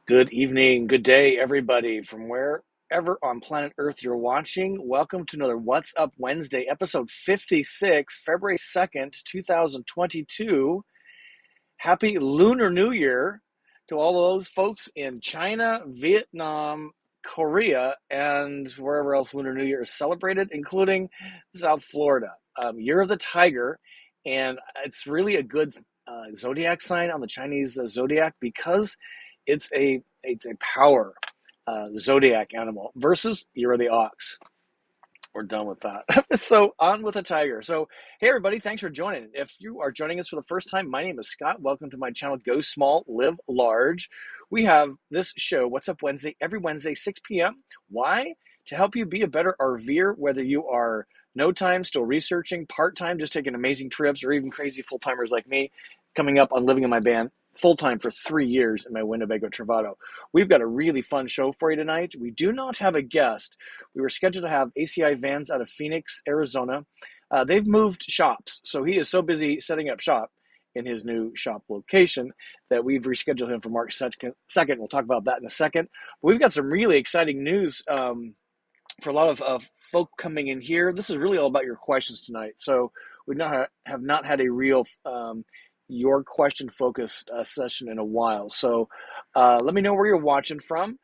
Good evening, good day, everybody, from wherever on planet Earth you're watching. Welcome to another What's Up Wednesday, episode 56, February 2nd, 2022. Happy Lunar New Year to all those folks in China, Vietnam, Korea, and wherever else Lunar New Year is celebrated, including South Florida. Year of the Tiger, and it's really a good zodiac sign on the Chinese zodiac because it's a power zodiac animal versus Year of the Ox. We're done with that. So on with the tiger. So hey everybody, thanks for joining. If you are joining us for the first time, my name is Scott. Welcome to my channel, Go Small, Live Large. We have this show, What's Up Wednesday, every Wednesday, 6 p.m. Why? To help you be a better RVer, whether you are no time, still researching, part-time, just taking amazing trips, or even crazy full-timers like me, coming up on living in my van full-time for 3 years in my Winnebago Travato. We've got a really fun show for you tonight. We do not have a guest. We were scheduled to have ACI Vans out of Phoenix, Arizona. They've moved shops, so he is so busy setting up shop in his new shop location that we've rescheduled him for March 2nd. We'll talk about that in a second. But we've got some really exciting news for a lot of folk coming in here. This is really all about your questions tonight. So we have not had a real your question focused session in a while. So let me know where you're watching from.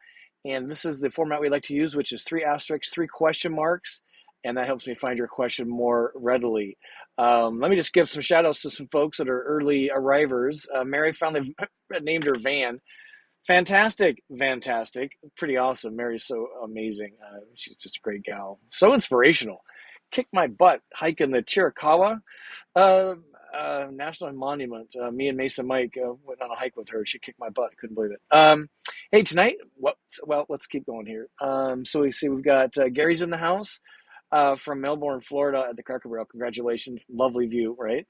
And this is the format we like to use, which is 3 asterisks, 3 question marks, and that helps me find your question more readily. Let me just give some shout outs to some folks that are early arrivers. Mary finally named her van. Fantastic. Pretty awesome. Mary's so amazing. She's just a great gal. So inspirational. Kicked my butt hiking the Chiricahua National Monument. Me and Mason Mike went on a hike with her. She kicked my butt. Couldn't believe it. Hey, tonight, let's keep going here. So we see we've got Gary's in the house from Melbourne, Florida at the Cracker Barrel. Congratulations. Lovely view, right?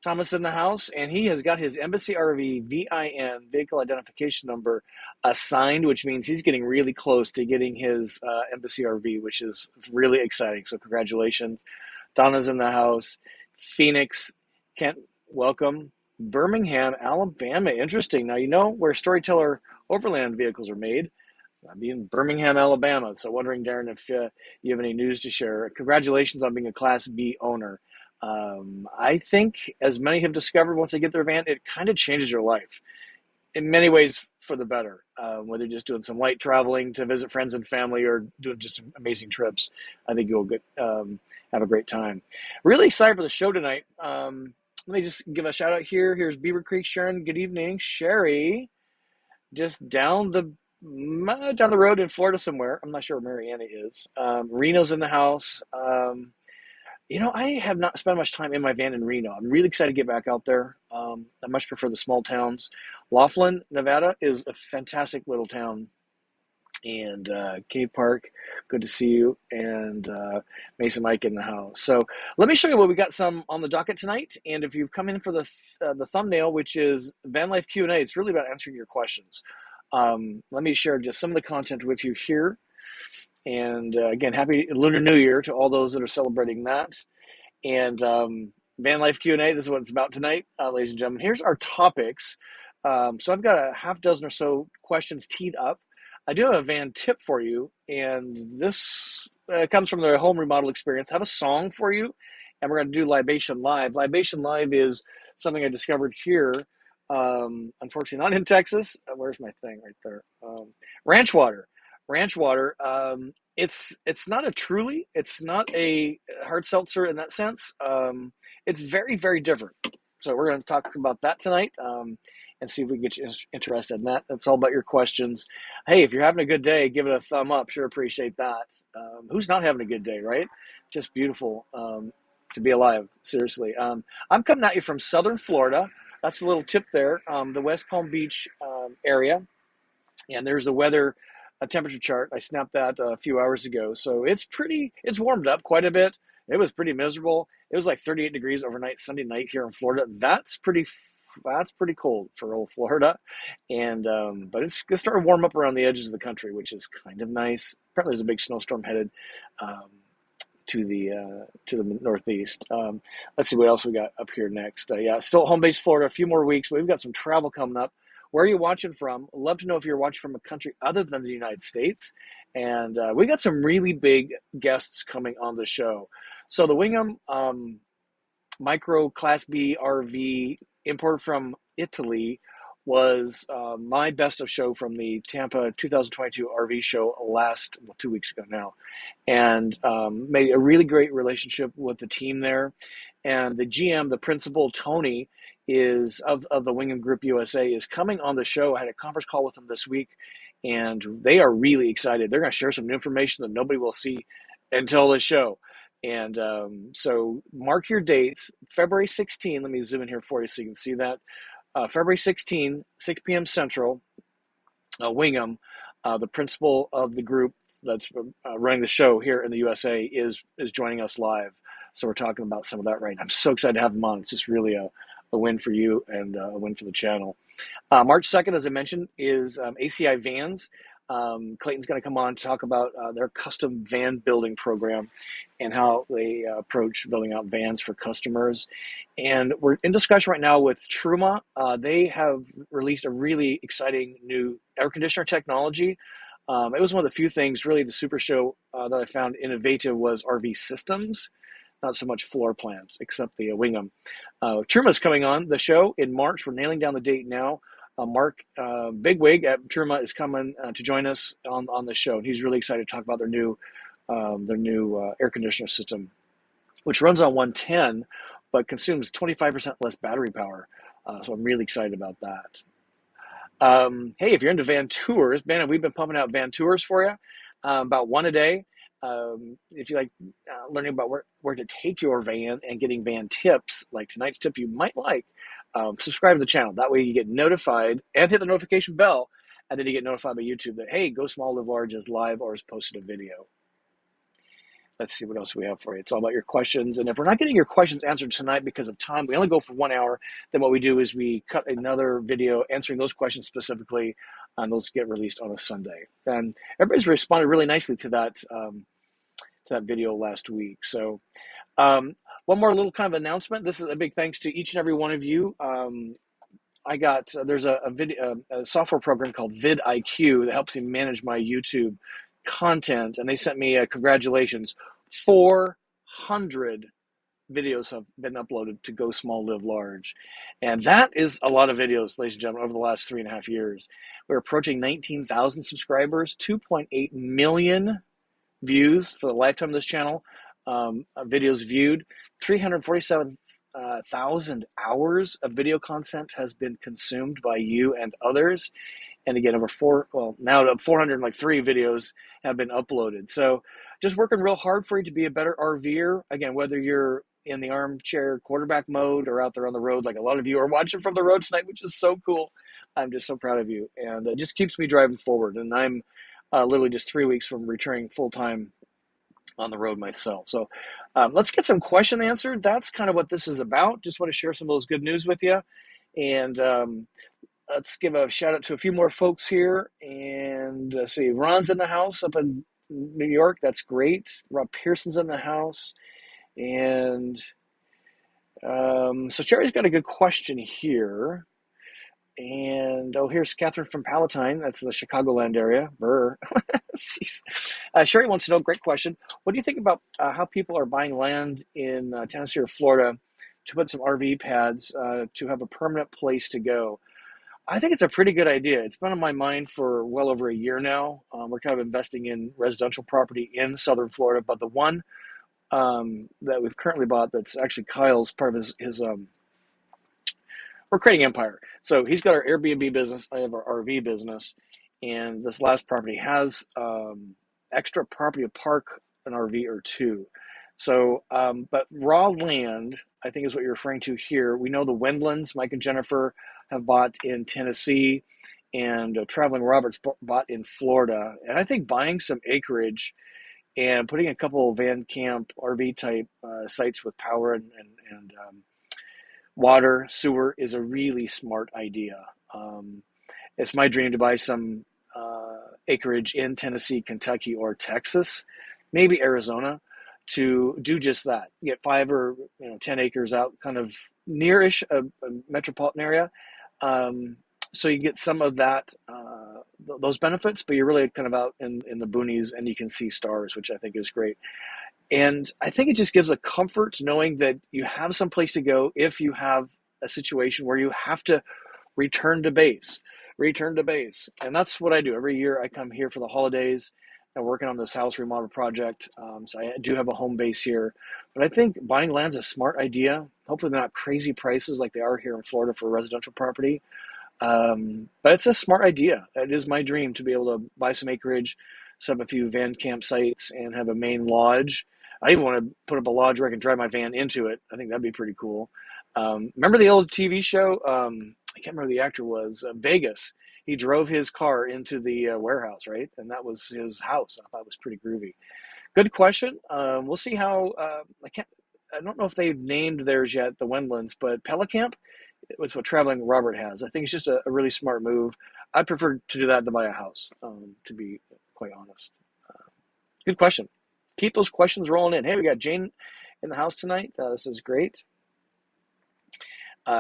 Thomas in the house, and he has got his Embassy RV VIN, vehicle identification number, assigned, which means he's getting really close to getting his Embassy RV, which is really exciting. So congratulations. Donna's in the house. Phoenix, Kent, welcome. Birmingham, Alabama. Interesting. Now, you know where Storyteller Overland vehicles are made. I'll be in Birmingham, Alabama. So wondering, Darren, if you have any news to share. Congratulations on being a Class B owner. I think, as many have discovered once they get their van, it kind of changes your life in many ways for the better. Whether you're just doing some light traveling to visit friends and family or doing just some amazing trips, I think you'll have a great time. Really excited for the show tonight. Let me just give a shout out here. Here's Beaver Creek Sharon. Good evening, Sherry. Just down the road in Florida somewhere. I'm not sure where Mariana is. Reno's in the house. I have not spent much time in my van in Reno. I'm really excited to get back out there. I much prefer the small towns. Laughlin, Nevada is a fantastic little town. And Cave Park, good to see you. And Mason Mike in the house. So let me show you what we got some on the docket tonight. And if you've come in for the thumbnail, which is Van Life Q&A, it's really about answering your questions. Let me share just some of the content with you here. And again, happy Lunar New Year to all those that are celebrating that. And Van Life Q&A, this is what it's about tonight, ladies and gentlemen. Here's our topics. So I've got a half dozen or so questions teed up. I do have a van tip for you, and this comes from the home remodel experience. I have a song for you, and we're going to do Libation Live. Libation Live is something I discovered here, unfortunately not in Texas. Where's my thing right there? Ranch water. It's not it's not a hard seltzer in that sense. It's very, very different. So we're going to talk about that tonight and see if we can get you interested in that. That's all about your questions. Hey, if you're having a good day, give it a thumb up. Sure appreciate that. Who's not having a good day, right? Just beautiful to be alive, seriously. I'm coming at you from southern Florida. That's a little tip there, the West Palm Beach area. And there's the weather temperature chart. I snapped that a few hours ago. So it's warmed up quite a bit. It was pretty miserable. It was like 38 degrees overnight, Sunday night here in Florida. That's pretty cold for old Florida. And, but it's starting to warm up around the edges of the country, which is kind of nice. Apparently there's a big snowstorm headed, to the northeast. Let's see what else we got up here next. Still home base Florida, a few more weeks. We've got some travel coming up. where are you watching from? Love to know if you're watching from a country other than the United States. And we got some really big guests coming on the show. So the Wingham Micro Class B RV imported from Italy was my best of show from the Tampa 2022 RV show 2 weeks ago now, and made a really great relationship with the team there. And the GM, the principal, Tony, is of the Wingham Group USA, is coming on the show. I had a conference call with them this week, and they are really excited. They're going to share some new information that nobody will see until the show. And so mark your dates, February 16. Let me zoom in here for you so you can see that. February 16, 6 p.m. Central, Wingham, the principal of the group that's running the show here in the USA, is joining us live. So we're talking about some of that right now. I'm so excited to have him on. It's just really a win for you and a win for the channel. March 2nd, as I mentioned, is ACI Vans. Clayton's going to come on to talk about their custom van building program and how they approach building out vans for customers. And we're in discussion right now with Truma. They have released a really exciting new air conditioner technology. It was one of the few things, really, the Super Show that I found innovative was RV systems, not so much floor plans, except the Wingham. Truma's coming on the show in March. We're nailing down the date now. Mark Bigwig at Truma is coming to join us on the show, and he's really excited to talk about their new air conditioner system, which runs on 110 but consumes 25% less battery power. So I'm really excited about that. Hey, if you're into van tours, man, we've been pumping out van tours for you, about one a day. If you like learning about where to take your van and getting van tips, like tonight's tip you might like, subscribe to the channel. That way you get notified and hit the notification bell, and then you get notified by YouTube that, hey, Go Small Live Large is live or has posted a video. Let's see what else we have for you. It's all about your questions. And if we're not getting your questions answered tonight because of time, we only go for 1 hour. Then what we do is we cut another video answering those questions specifically, and those get released on a Sunday. And everybody's responded really nicely to that video last week. So one more little kind of announcement. This is a big thanks to each and every one of you. There's a software program called vidIQ that helps me manage my YouTube content, and they sent me congratulations. 400 videos have been uploaded to Go Small Live Large, and that is a lot of videos, ladies and gentlemen, over the last 3.5 years. We're approaching 19,000 subscribers, 2.8 million views for the lifetime of this channel, videos viewed, 347,000 hours of video content has been consumed by you and others. And again, now 403 videos have been uploaded. So just working real hard for you to be a better RVer. Again, whether you're in the armchair quarterback mode or out there on the road, like a lot of you are watching from the road tonight, which is so cool. I'm just so proud of you. And it just keeps me driving forward. And I'm literally just 3 weeks from returning full-time on the road myself. So let's get some questions answered. That's kind of what this is about. Just want to share some of those good news with you. And let's give a shout out to a few more folks here. And see, Ron's in the house up in New York. That's great. Rob Pearson's in the house. And so Sherry's got a good question here. And here's Catherine from Palatine. That's the Chicagoland area. Brr. Sherry wants to know, great question. What do you think about how people are buying land in Tennessee or Florida to put some RV pads to have a permanent place to go? I think it's a pretty good idea. It's been on my mind for well over a year now. We're kind of investing in residential property in Southern Florida, but the one that we've currently bought that's actually Kyle's part of his we're creating empire. So he's got our Airbnb business. I have our RV business. And this last property has extra property to park an RV or two. So, but raw land, I think is what you're referring to here. We know the Wendlands, Mike and Jennifer, have bought in Tennessee, and Traveling Roberts bought in Florida. And I think buying some acreage and putting a couple of van camp RV type sites with power and water, sewer is a really smart idea. It's my dream to buy some acreage in Tennessee, Kentucky, or Texas, maybe Arizona, to do just that. Get 5 or 10 acres out, kind of nearish a metropolitan area, So you get some of that, those benefits, but you're really kind of out in the boonies and you can see stars, which I think is great. And I think it just gives a comfort knowing that you have some place to go if you have a situation where you have to return to base, return to base. And that's what I do. Every year I come here for the holidays and working on this house remodel project. So I do have a home base here. But I think buying land's a smart idea. Hopefully they're not crazy prices like they are here in Florida for residential property. But it's a smart idea. It is my dream to be able to buy some acreage, set up a few van campsites, and have a main lodge. I even want to put up a lodge where I can drive my van into it. I think that'd be pretty cool. Remember the old TV show? I can't remember who the actor was. Vegas. He drove his car into the warehouse, right? And that was his house. I thought it was pretty groovy. Good question. We'll see how. I don't know if they've named theirs yet, the Wendlands, but Pelicamp. It's what Traveling Robert has. I think it's just a really smart move. I prefer to do that than buy a house, to be quite honest. Good question. Keep those questions rolling in. Hey, we got Jane in the house tonight. This is great.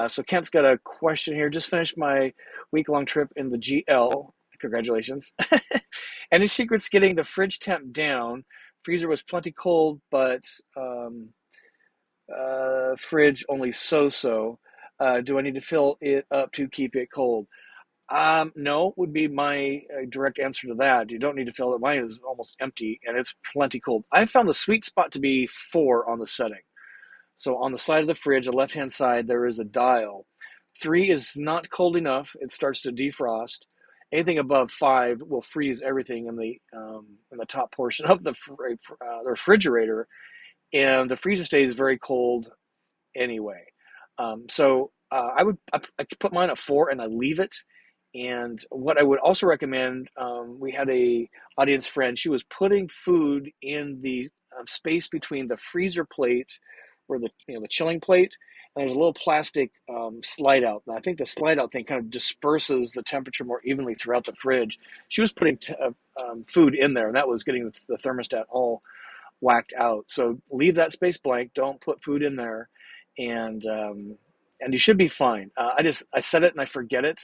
So Kent's got a question here. Just finished my week-long trip in the GL. Congratulations. And his secret's getting the fridge temp down. Freezer was plenty cold, but fridge only so-so. Do I need to fill it up to keep it cold? No, would be my direct answer to that. You don't need to fill it. Mine is almost empty, and it's plenty cold. I found the sweet spot to be 4 on the setting. So on the side of the fridge, the left-hand side, there is a dial. 3 is not cold enough. It starts to defrost. Anything above 5 will freeze everything in the top portion of the refrigerator, and the freezer stays very cold anyway. I could put mine at 4 and I leave it. And what I would also recommend, we had a audience friend. She was putting food in the space between the freezer plate, or the chilling plate, and there's a little plastic slide out. And I think the slide out thing kind of disperses the temperature more evenly throughout the fridge. She was putting food in there, and that was getting the thermostat all whacked out. So leave that space blank. Don't put food in there, and you should be fine. I set it and I forget it.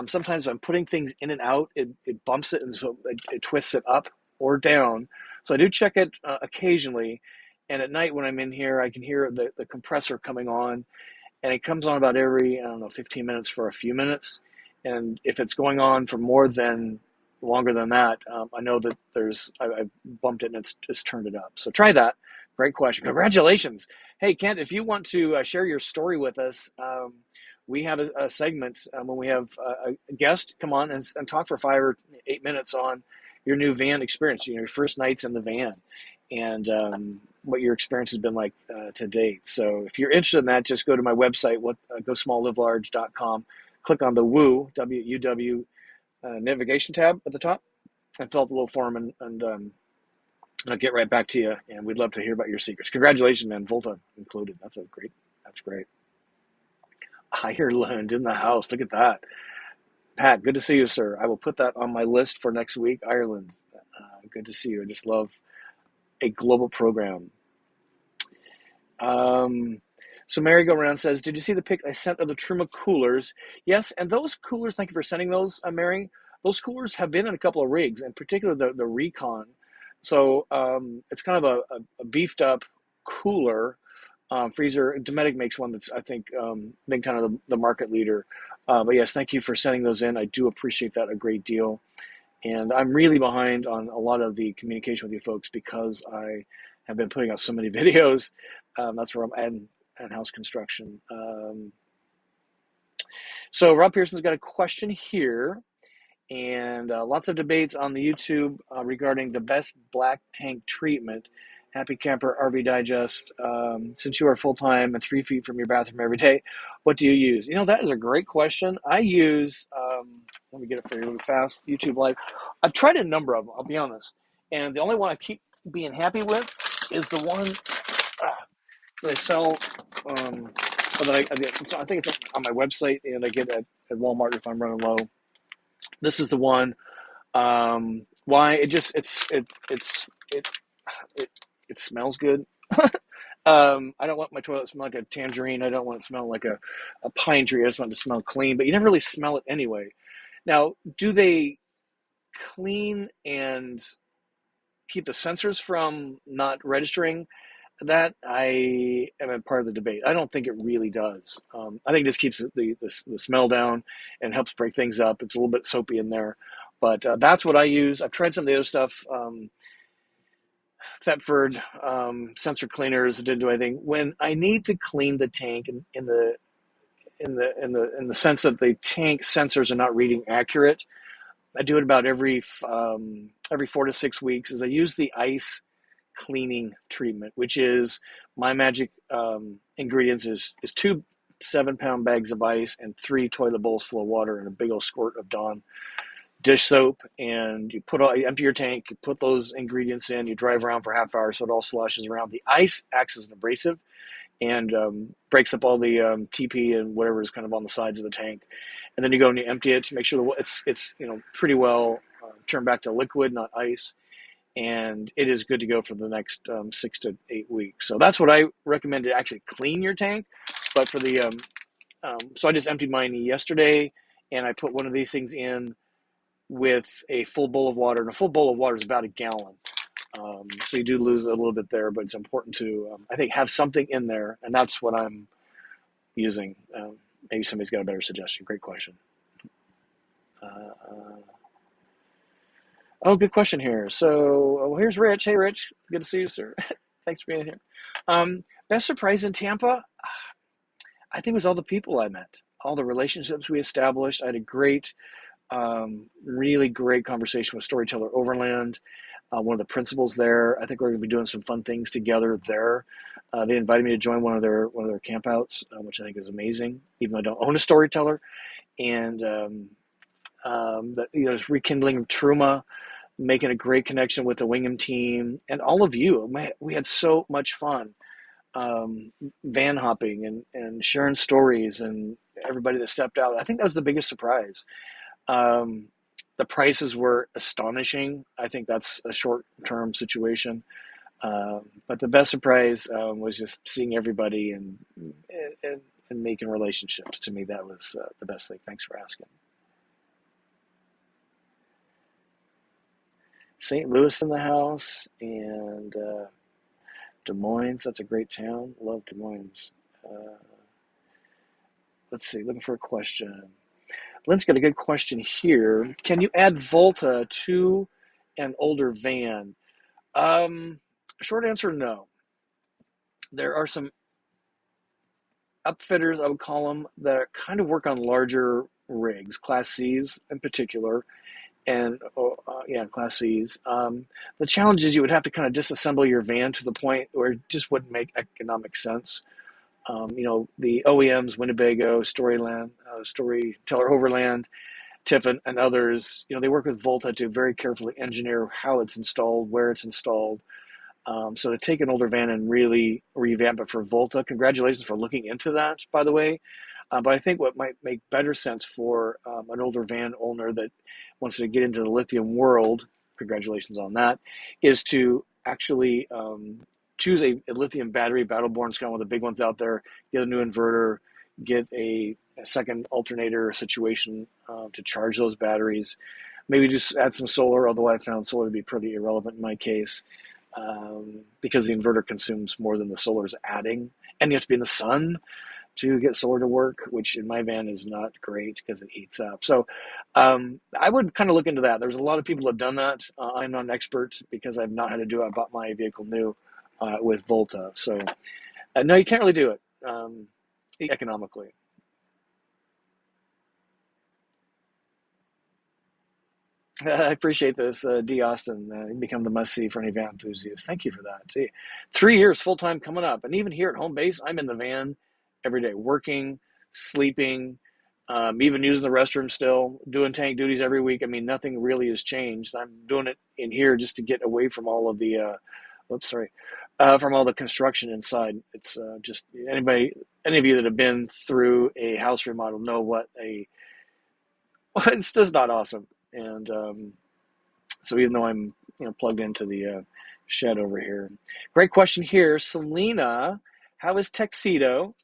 Sometimes I'm putting things in and out, it bumps it, and so it twists it up or down. So I do check it occasionally. And at night when I'm in here, I can hear the compressor coming on, and it comes on about every, 15 minutes for a few minutes. And if it's going on for longer than that, I know that I bumped it and it's turned it up. So try that. Great question. Congratulations. Hey, Kent, if you want to share your story with us, we have a segment when we have a guest come on and talk for 5 or 8 minutes on your new van experience, your first nights in the van, and what your experience has been like to date. So if you're interested in that, just go to my website, GoSmallLiveLarge.com, click on the W-U-W navigation tab at the top, and fill out the little form, and I'll get right back to you. And we'd love to hear about your secrets. Congratulations, man, Volta included. That's great. Ireland in the house. Look at that. Pat, good to see you, sir. I will put that on my list for next week. Ireland. Good to see you. I just love a global program. So merry-go-round says, did you see the pic I sent of the Truma coolers? Yes, and those coolers, thank you for sending those, Mary. Those coolers have been in a couple of rigs, in particular the Recon. So it's kind of a beefed up cooler freezer. Dometic makes one that's, I think, been kind of the market leader. But yes, thank you for sending those in. I do appreciate that a great deal. And I'm really behind on a lot of the communication with you folks because I have been putting out so many videos. That's where I'm at house construction. So Rob Pearson's got a question here, and lots of debates on the YouTube regarding the best black tank treatment. Happy Camper RV Digest. Since you are full-time and 3 feet from your bathroom every day, what do you use? That is a great question. I use, let me get it for you really fast, YouTube Live. I've tried a number of them, I'll be honest. And the only one I keep being happy with is the one that I sell, I think it's on my website, and I get at Walmart if I'm running low. This is the one. Why? It smells good. I don't want my toilet to smell like a tangerine. I don't want it to smell like a pine tree. I just want it to smell clean, but you never really smell it anyway. Now, do they clean and keep the sensors from not registering? That I am a part of the debate. I don't think it really does. I think it just keeps the smell down and helps break things up. It's a little bit soapy in there, but that's what I use. I've tried some of the other stuff. Thetford sensor cleaners didn't do anything. When I need to clean the tank in the sense that the tank sensors are not reading accurate, I do it about every 4 to 6 weeks. Is I use the ice cleaning treatment, which is my magic ingredients is 2 7-pound bags of ice and 3 toilet bowls full of water and a big old squirt of Dawn dish soap, and you empty your tank, you put those ingredients in, you drive around for half hour so it all sloshes around. The ice acts as an abrasive and breaks up all the TP and whatever is kind of on the sides of the tank. And then you go and you empty it to make sure that it's pretty well turned back to liquid, not ice. And it is good to go for the next 6 to 8 weeks. So that's what I recommend, to actually clean your tank. But for the so I just emptied mine yesterday, and I put one of these things in with a full bowl of water, and a full bowl of water is about a gallon. So you do lose a little bit there, but it's important to, I think, have something in there, and that's what I'm using. Maybe somebody's got a better suggestion. Great question. Oh, good question here. So here's Rich. Hey, Rich. Good to see you, sir. Thanks for being here. Best surprise in Tampa? I think it was all the people I met, all the relationships we established. I had a great, really great conversation with Storyteller Overland, one of the principals there. I think we're going to be doing some fun things together there. They invited me to join one of their campouts, which I think is amazing, even though I don't own a Storyteller. And just rekindling Truma, making a great connection with the Wingham team and all of you. We had so much fun van hopping and sharing stories, and everybody that stepped out. I think that was the biggest surprise. The prices were astonishing. I think that's a short-term situation. But the best surprise was just seeing everybody and making relationships. To me, that was the best thing. Thanks for asking. St. Louis in the house, and Des Moines. That's a great town. Love Des Moines. Let's see. Looking for a question. Lynn's got a good question here. Can you add Volta to an older van? Short answer, no. There are some upfitters, I would call them, that kind of work on larger rigs, Class Cs in particular, and Class Cs. The challenge is you would have to kind of disassemble your van to the point where it just wouldn't make economic sense. The OEMs, Winnebago, Storyteller, Overland, Tiffin, and others, they work with Volta to very carefully engineer how it's installed, where it's installed. So to take an older van and really revamp it for Volta, congratulations for looking into that, by the way. But I think what might make better sense for an older van owner that wants to get into the lithium world, congratulations on that, is to actually choose a lithium battery. Battleborn's kind of one of the big ones out there. Get a new inverter, get a second alternator situation to charge those batteries. Maybe just add some solar, although I found solar to be pretty irrelevant in my case because the inverter consumes more than the solar is adding. And you have to be in the sun to get solar to work, which in my van is not great because it heats up. So I would kind of look into that. There's a lot of people who have done that. I'm not an expert because I've not had to do it. I bought my vehicle new with Volta. So no, you can't really do it economically. I appreciate this, D. Austin. You become the must-see for any van enthusiast. Thank you for that. See, 3 years full-time coming up. And even here at home base, I'm in the van every day, working, sleeping, even using the restroom still, doing tank duties every week. I mean, nothing really has changed. I'm doing it in here just to get away from all of the, from all the construction inside. It's just any of you that have been through a house remodel know it's just not awesome. And so even though I'm plugged into the shed over here. Great question here. Selena, how is Tuxedo?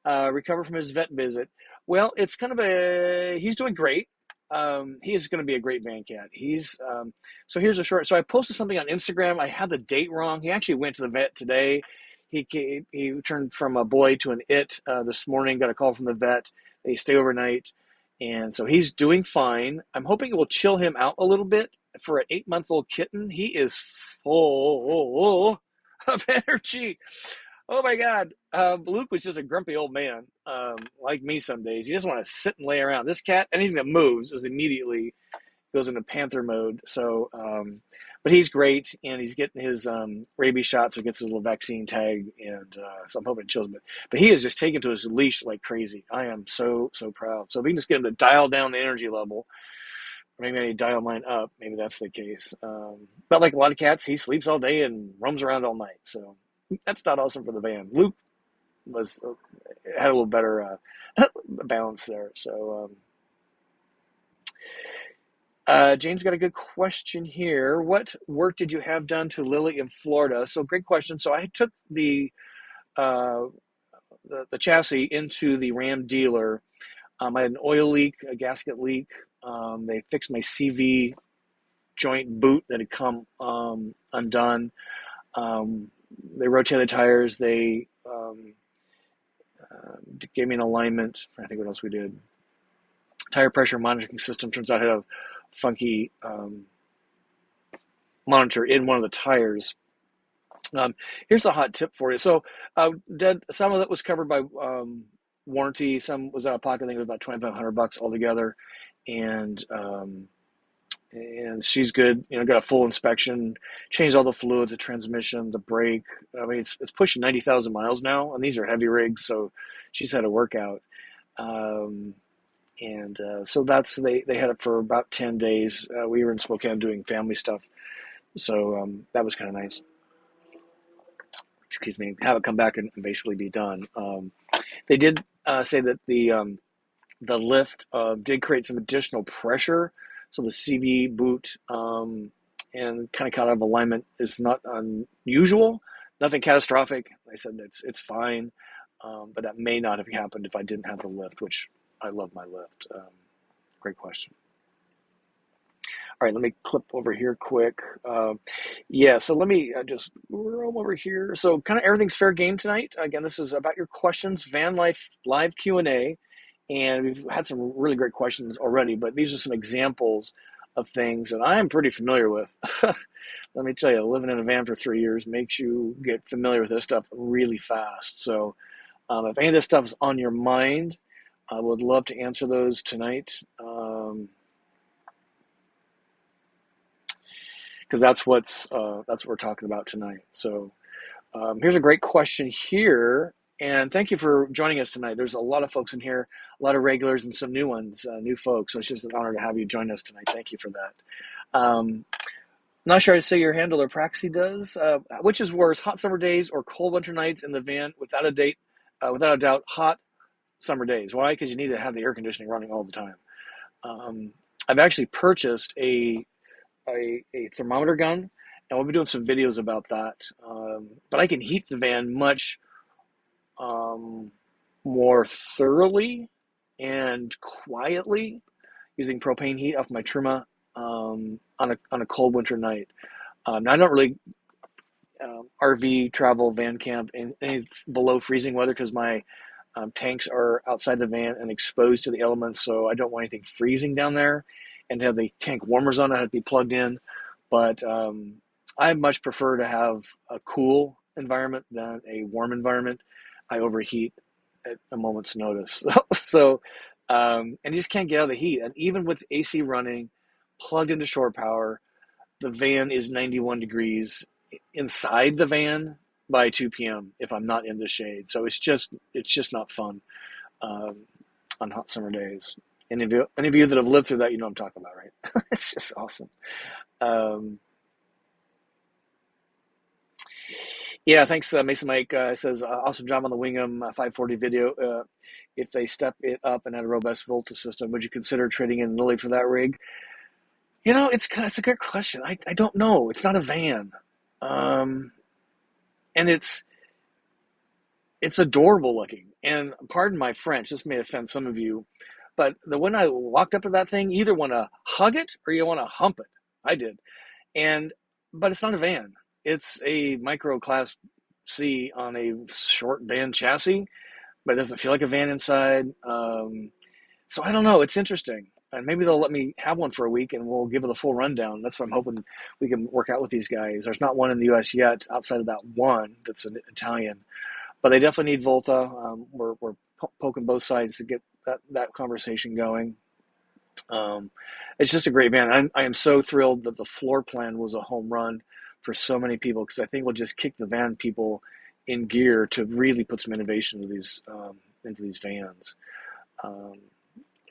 Recover from his vet visit. Well, it's kind of he's doing great. He is going to be a great van cat. So here's a short, so I posted something on Instagram. I had the date wrong. He actually went to the vet today. He turned from a boy to an it this morning, got a call from the vet. They stay overnight. And so he's doing fine. I'm hoping it will chill him out a little bit. For an 8-month-old kitten, he is full of energy. Oh my God. Luke was just a grumpy old man, like me some days. He just want to sit and lay around. This cat, anything that moves is immediately goes into panther mode. So, but he's great, and he's getting his rabies shots, or gets his little vaccine tag, and so I'm hoping it chills him. But he is just taken to his leash like crazy. I am so proud. So if we can just get him to dial down the energy level, maybe I dial mine up. Maybe that's the case. But like a lot of cats, he sleeps all day and roams around all night. So that's not awesome for the van. Luke had a little better balance there. So Jane's got a good question here. What work did you have done to Lily in Florida? So great question. So I took the chassis into the Ram dealer. I had an oil leak, a gasket leak. They fixed my CV joint boot that had come undone. They rotated the tires. They gave me an alignment. I think what else we did. Tire pressure monitoring system. Turns out I had a funky monitor in one of the tires. Here's a hot tip for you. So some of that was covered by warranty. Some was out of pocket. I think it was about $2,500 altogether. And she's good. Got a full inspection, changed all the fluids, the transmission, the brake. I mean, it's pushing 90,000 miles now, and these are heavy rigs, so she's had a workout. So they had it for about 10 days. We were in Spokane doing family stuff, so that was kind of nice. Excuse me, have it come back and basically be done. They did say that the lift did create some additional pressure. So the CV boot and kind of out of alignment is not unusual, nothing catastrophic. I said it's fine, but that may not have happened if I didn't have the lift, which I love my lift. Great question. All right, let me clip over here quick. So let me just roam over here. So kind of everything's fair game tonight. Again, this is about your questions, van life live Q&A. And we've had some really great questions already, but these are some examples of things that I'm pretty familiar with. Let me tell you, living in a van for 3 years makes you get familiar with this stuff really fast. So if any of this stuff is on your mind, I would love to answer those tonight. Because that's what we're talking about tonight. So here's a great question here. And thank you for joining us tonight. There's a lot of folks in here, a lot of regulars and some new ones, new folks. So it's just an honor to have you join us tonight. Thank you for that. Not sure I'd say your handle or Praxi does. Which is worse, hot summer days or cold winter nights in the van? Without a doubt, hot summer days. Why? Because you need to have the air conditioning running all the time. I've actually purchased a thermometer gun, and we'll be doing some videos about that. But I can heat the van much more thoroughly and quietly using propane heat off my Truma on a cold winter night. Now I don't really RV travel, van camp in any below freezing weather because my tanks are outside the van and exposed to the elements, so I don't want anything freezing down there. And to have the tank warmers on, I had to be plugged in. But I much prefer to have a cool environment than a warm environment. I overheat at a moment's notice. And you just can't get out of the heat. And even with AC running, plugged into shore power, the van is 91 degrees inside the van by 2 p.m. if I'm not in the shade. So it's just not fun on hot summer days. Any of you that have lived through that, you know what I'm talking about, right? It's just awesome. Yeah, thanks, Mason Mike. Says, awesome job on the Wingham 540 video. If they step it up and add a robust Volta system, would you consider trading in Lily for that rig? It's a good question. I don't know. It's not a van. And it's adorable looking. And pardon my French, this may offend some of you, but when I walked up to that thing, you either want to hug it or you want to hump it. I did. But it's not a van. It's a micro class C on a short van chassis, but it doesn't feel like a van inside. So I don't know. It's interesting. And maybe they'll let me have one for a week and we'll give it a full rundown. That's what I'm hoping we can work out with these guys. There's not one in the U.S. yet outside of that one that's an Italian. But they definitely need Volta. We're poking both sides to get that conversation going. It's just a great van. I am so thrilled that the floor plan was a home run for so many people, because I think we'll just kick the van people in gear to really put some innovation into these vans.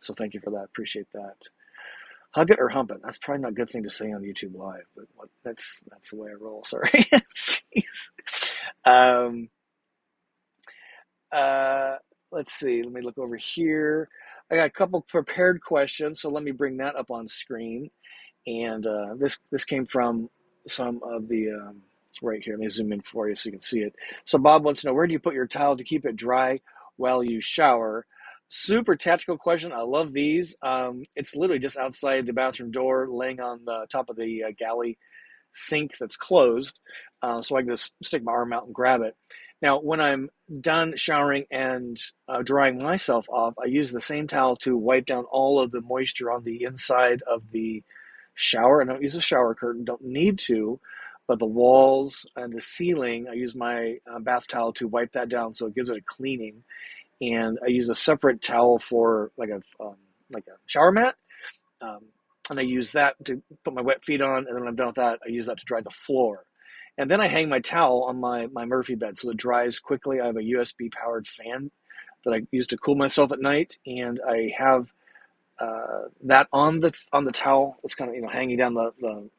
So thank you for that. Appreciate that. Hug it or hump it. That's probably not a good thing to say on YouTube Live, but that's the way I roll. Sorry. Jeez. Let's see. Let me look over here. I got a couple prepared questions, so let me bring that up on screen. And this came from some of the right here. Let me zoom in for you so you can see it. So Bob wants to know, where do you put your towel to keep it dry while you shower? Super tactical question. I love these. It's literally just outside the bathroom door, laying on the top of the galley sink that's closed, so I can just stick my arm out and grab it. Now, when I'm done showering and drying myself off, I use the same towel to wipe down all of the moisture on the inside of the shower. I don't use a shower curtain, don't need to, but the walls and the ceiling, I use my bath towel to wipe that down, so it gives it a cleaning. And I use a separate towel for like a shower mat. And I use that to put my wet feet on, and then when I'm done with that, I use that to dry the floor. And then I hang my towel on my Murphy bed so it dries quickly. I have a USB powered fan that I use to cool myself at night, and I have that on the towel. It's kind of hanging down the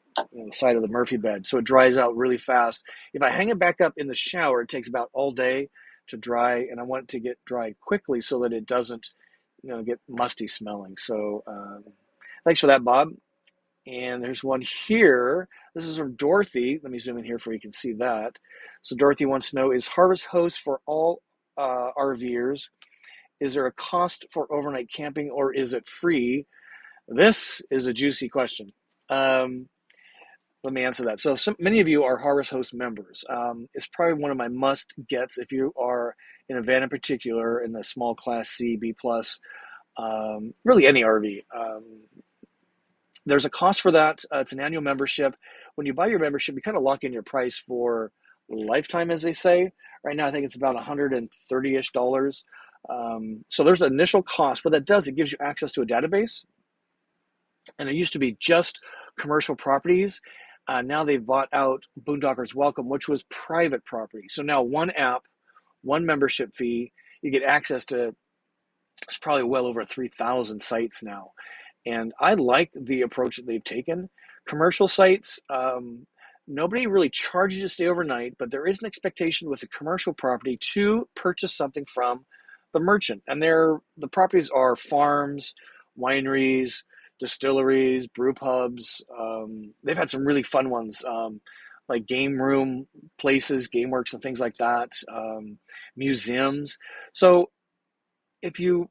side of the Murphy bed, so it dries out really fast. If I hang it back up in the shower, it takes about all day to dry, and I want it to get dry quickly so that it doesn't get musty smelling. So thanks for that, Bob. And there's one here. This is from Dorothy. Let me zoom in here so you can see that. So Dorothy wants to know, is Harvest Host for all RVers? Is there a cost for overnight camping, or is it free? This is a juicy question. Let me answer that. So many of you are Harvest Host members. It's probably one of my must gets if you are in a van in particular, in a small class C, B+, really any RV. There's a cost for that. It's an annual membership. When you buy your membership, you kind of lock in your price for lifetime, as they say. Right now, I think it's about $130-ish. So there's an initial cost. What that does, it gives you access to a database. And it used to be just commercial properties. Now they've bought out Boondockers Welcome, which was private property. So now one app, one membership fee, you get access to, it's probably well over 3,000 sites now. And I like the approach that they've taken. Commercial sites, nobody really charges you to stay overnight, but there is an expectation with a commercial property to purchase something from the merchant. And the properties are farms, wineries, distilleries, brew pubs. They've had some really fun ones, like game room places, GameWorks and things like that, museums. So if you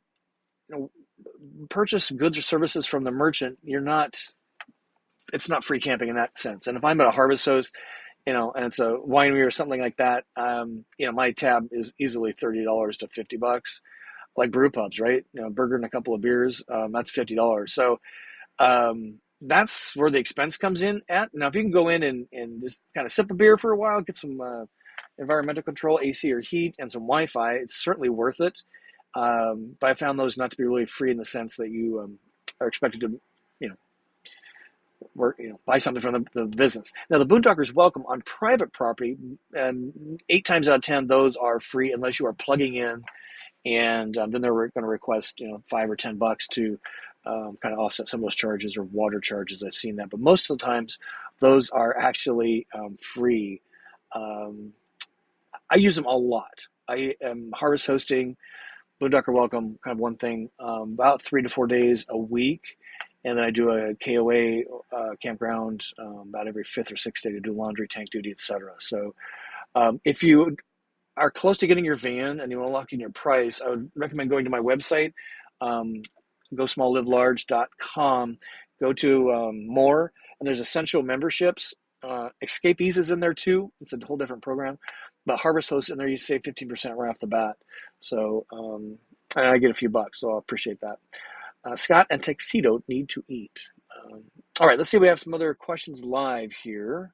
purchase goods or services from the merchant, it's not free camping in that sense. And if I'm at a Harvest Host, and it's a winery or something like that, my tab is easily $30 to $50, like brew pubs, right? Burger and a couple of beers, that's $50. So that's where the expense comes in at. Now, if you can go in and just kind of sip a beer for a while, get some environmental control, AC or heat, and some Wi-Fi, it's certainly worth it. But I found those not to be really free in the sense that you are expected to, buy something from the business. Now, the Boondockers Welcome on private property, and 8 times out of 10, those are free unless you are plugging in, and then they're going to request, $5 or $10 to kind of offset some of those charges, or water charges. I've seen that, but most of the times, those are actually free. I use them a lot. I am Harvest hosting Boondocker Welcome, kind of one thing, about 3 to 4 days a week. And then I do a KOA campground about every fifth or sixth day to do laundry, tank duty, etc. So if you are close to getting your van and you want to lock in your price, I would recommend going to my website, gosmallllivelarge.com. Go to more, and there's essential memberships. Escapees is in there too. It's a whole different program. But Harvest Host in there, you save 15% right off the bat. So, and I get a few bucks, so I appreciate that. Scott and Tuxedo need to eat. All right, let's see. We have some other questions live here.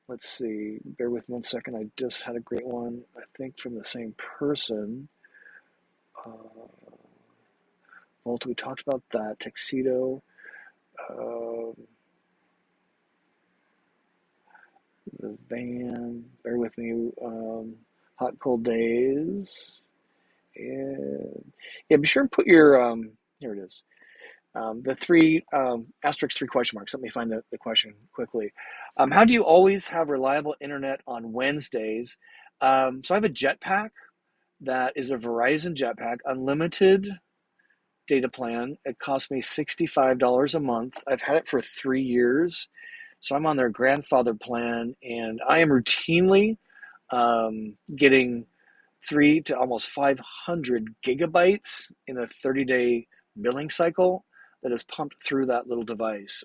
Let's see. Bear with me 1 second. I just had a great one, I think, from the same person. Volta, we talked about that. Tuxedo. The van. Bear with me. Hot, cold days. And yeah, be sure and put your, here it is. The three, asterisk 3 question marks. Let me find the question quickly. How do you always have reliable internet on Wednesdays? So I have a jetpack that is a Verizon jetpack, unlimited data plan. It cost me $65 a month. I've had it for 3 years. So I'm on their grandfather plan, and I am routinely getting 3 to almost 500 gigabytes in a 30-day billing cycle that is pumped through that little device.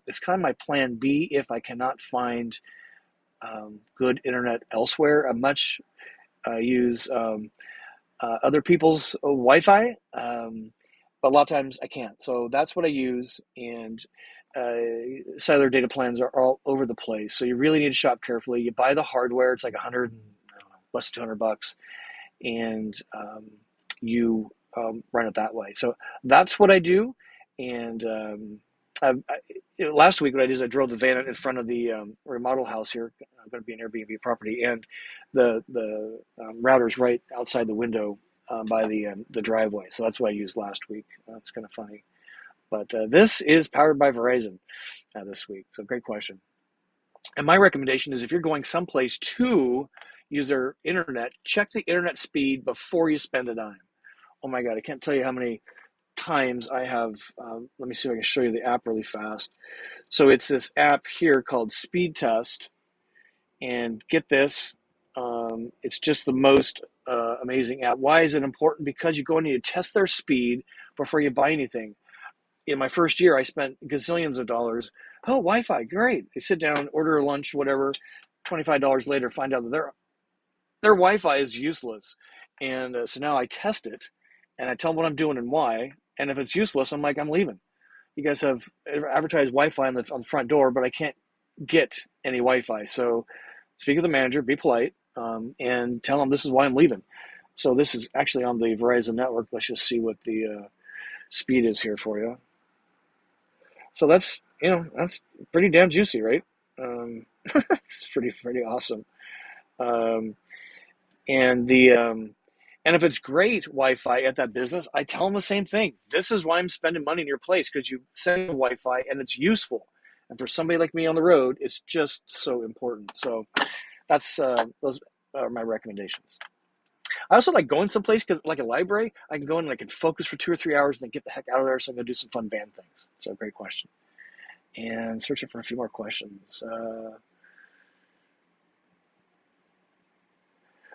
It's kind of my plan B if I cannot find good internet elsewhere. I much use other people's Wi-Fi, but a lot of times I can't. So that's what I use, and cellular data plans are all over the place. So you really need to shop carefully. You buy the hardware; it's like less than $200, and you run it that way. So that's what I do. And last week, what I did is I drove the van in front of the remodel house here. I'm going to be an Airbnb property, and the router's right outside the window by the driveway. So that's what I used last week. It's kind of funny. But this is powered by Verizon this week. So great question. And my recommendation is if you're going someplace to use their internet, check the internet speed before you spend a dime. Oh my God, I can't tell you how many times I have, let me see if I can show you the app really fast. So it's this app here called Speed Test. And get this, it's just the most amazing app. Why is it important? Because you go and you test their speed before you buy anything. In my first year, I spent gazillions of dollars. Oh, Wi-Fi, great. I sit down, order a lunch, whatever. $25 later, find out that their Wi-Fi is useless. And so now I test it, and I tell them what I'm doing and why. And if it's useless, I'm like, I'm leaving. You guys have advertised Wi-Fi on the front door, but I can't get any Wi-Fi. So speak with the manager, be polite, and tell them this is why I'm leaving. So this is actually on the Verizon network. Let's just see what the speed is here for you. So that's pretty damn juicy, right? It's pretty awesome. And if it's great Wi-Fi at that business, I tell them the same thing. This is why I'm spending money in your place, because you send Wi-Fi and it's useful. And for somebody like me on the road, it's just so important. So that's those are my recommendations. I also like going someplace because, like a library, I can go in and I can focus for 2 or 3 hours and then get the heck out of there. So I'm going to do some fun van things. So great question. And searching for a few more questions.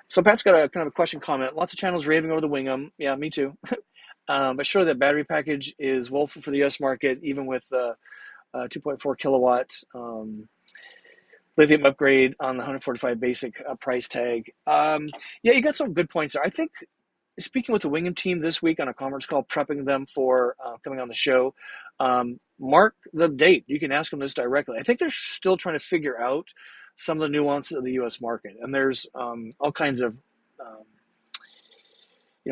So Pat's got a kind of a question comment. Lots of channels raving over the Wingham. Yeah, me too. But sure, that battery package is woeful for the U.S. market, even with 2.4 kilowatt lithium upgrade on the 145 basic price tag. Yeah, you got some good points there. I think speaking with the Wingham team this week on a conference call, prepping them for coming on the show, mark the date. You can ask them this directly. I think they're still trying to figure out some of the nuances of the U.S. market, and there's all kinds of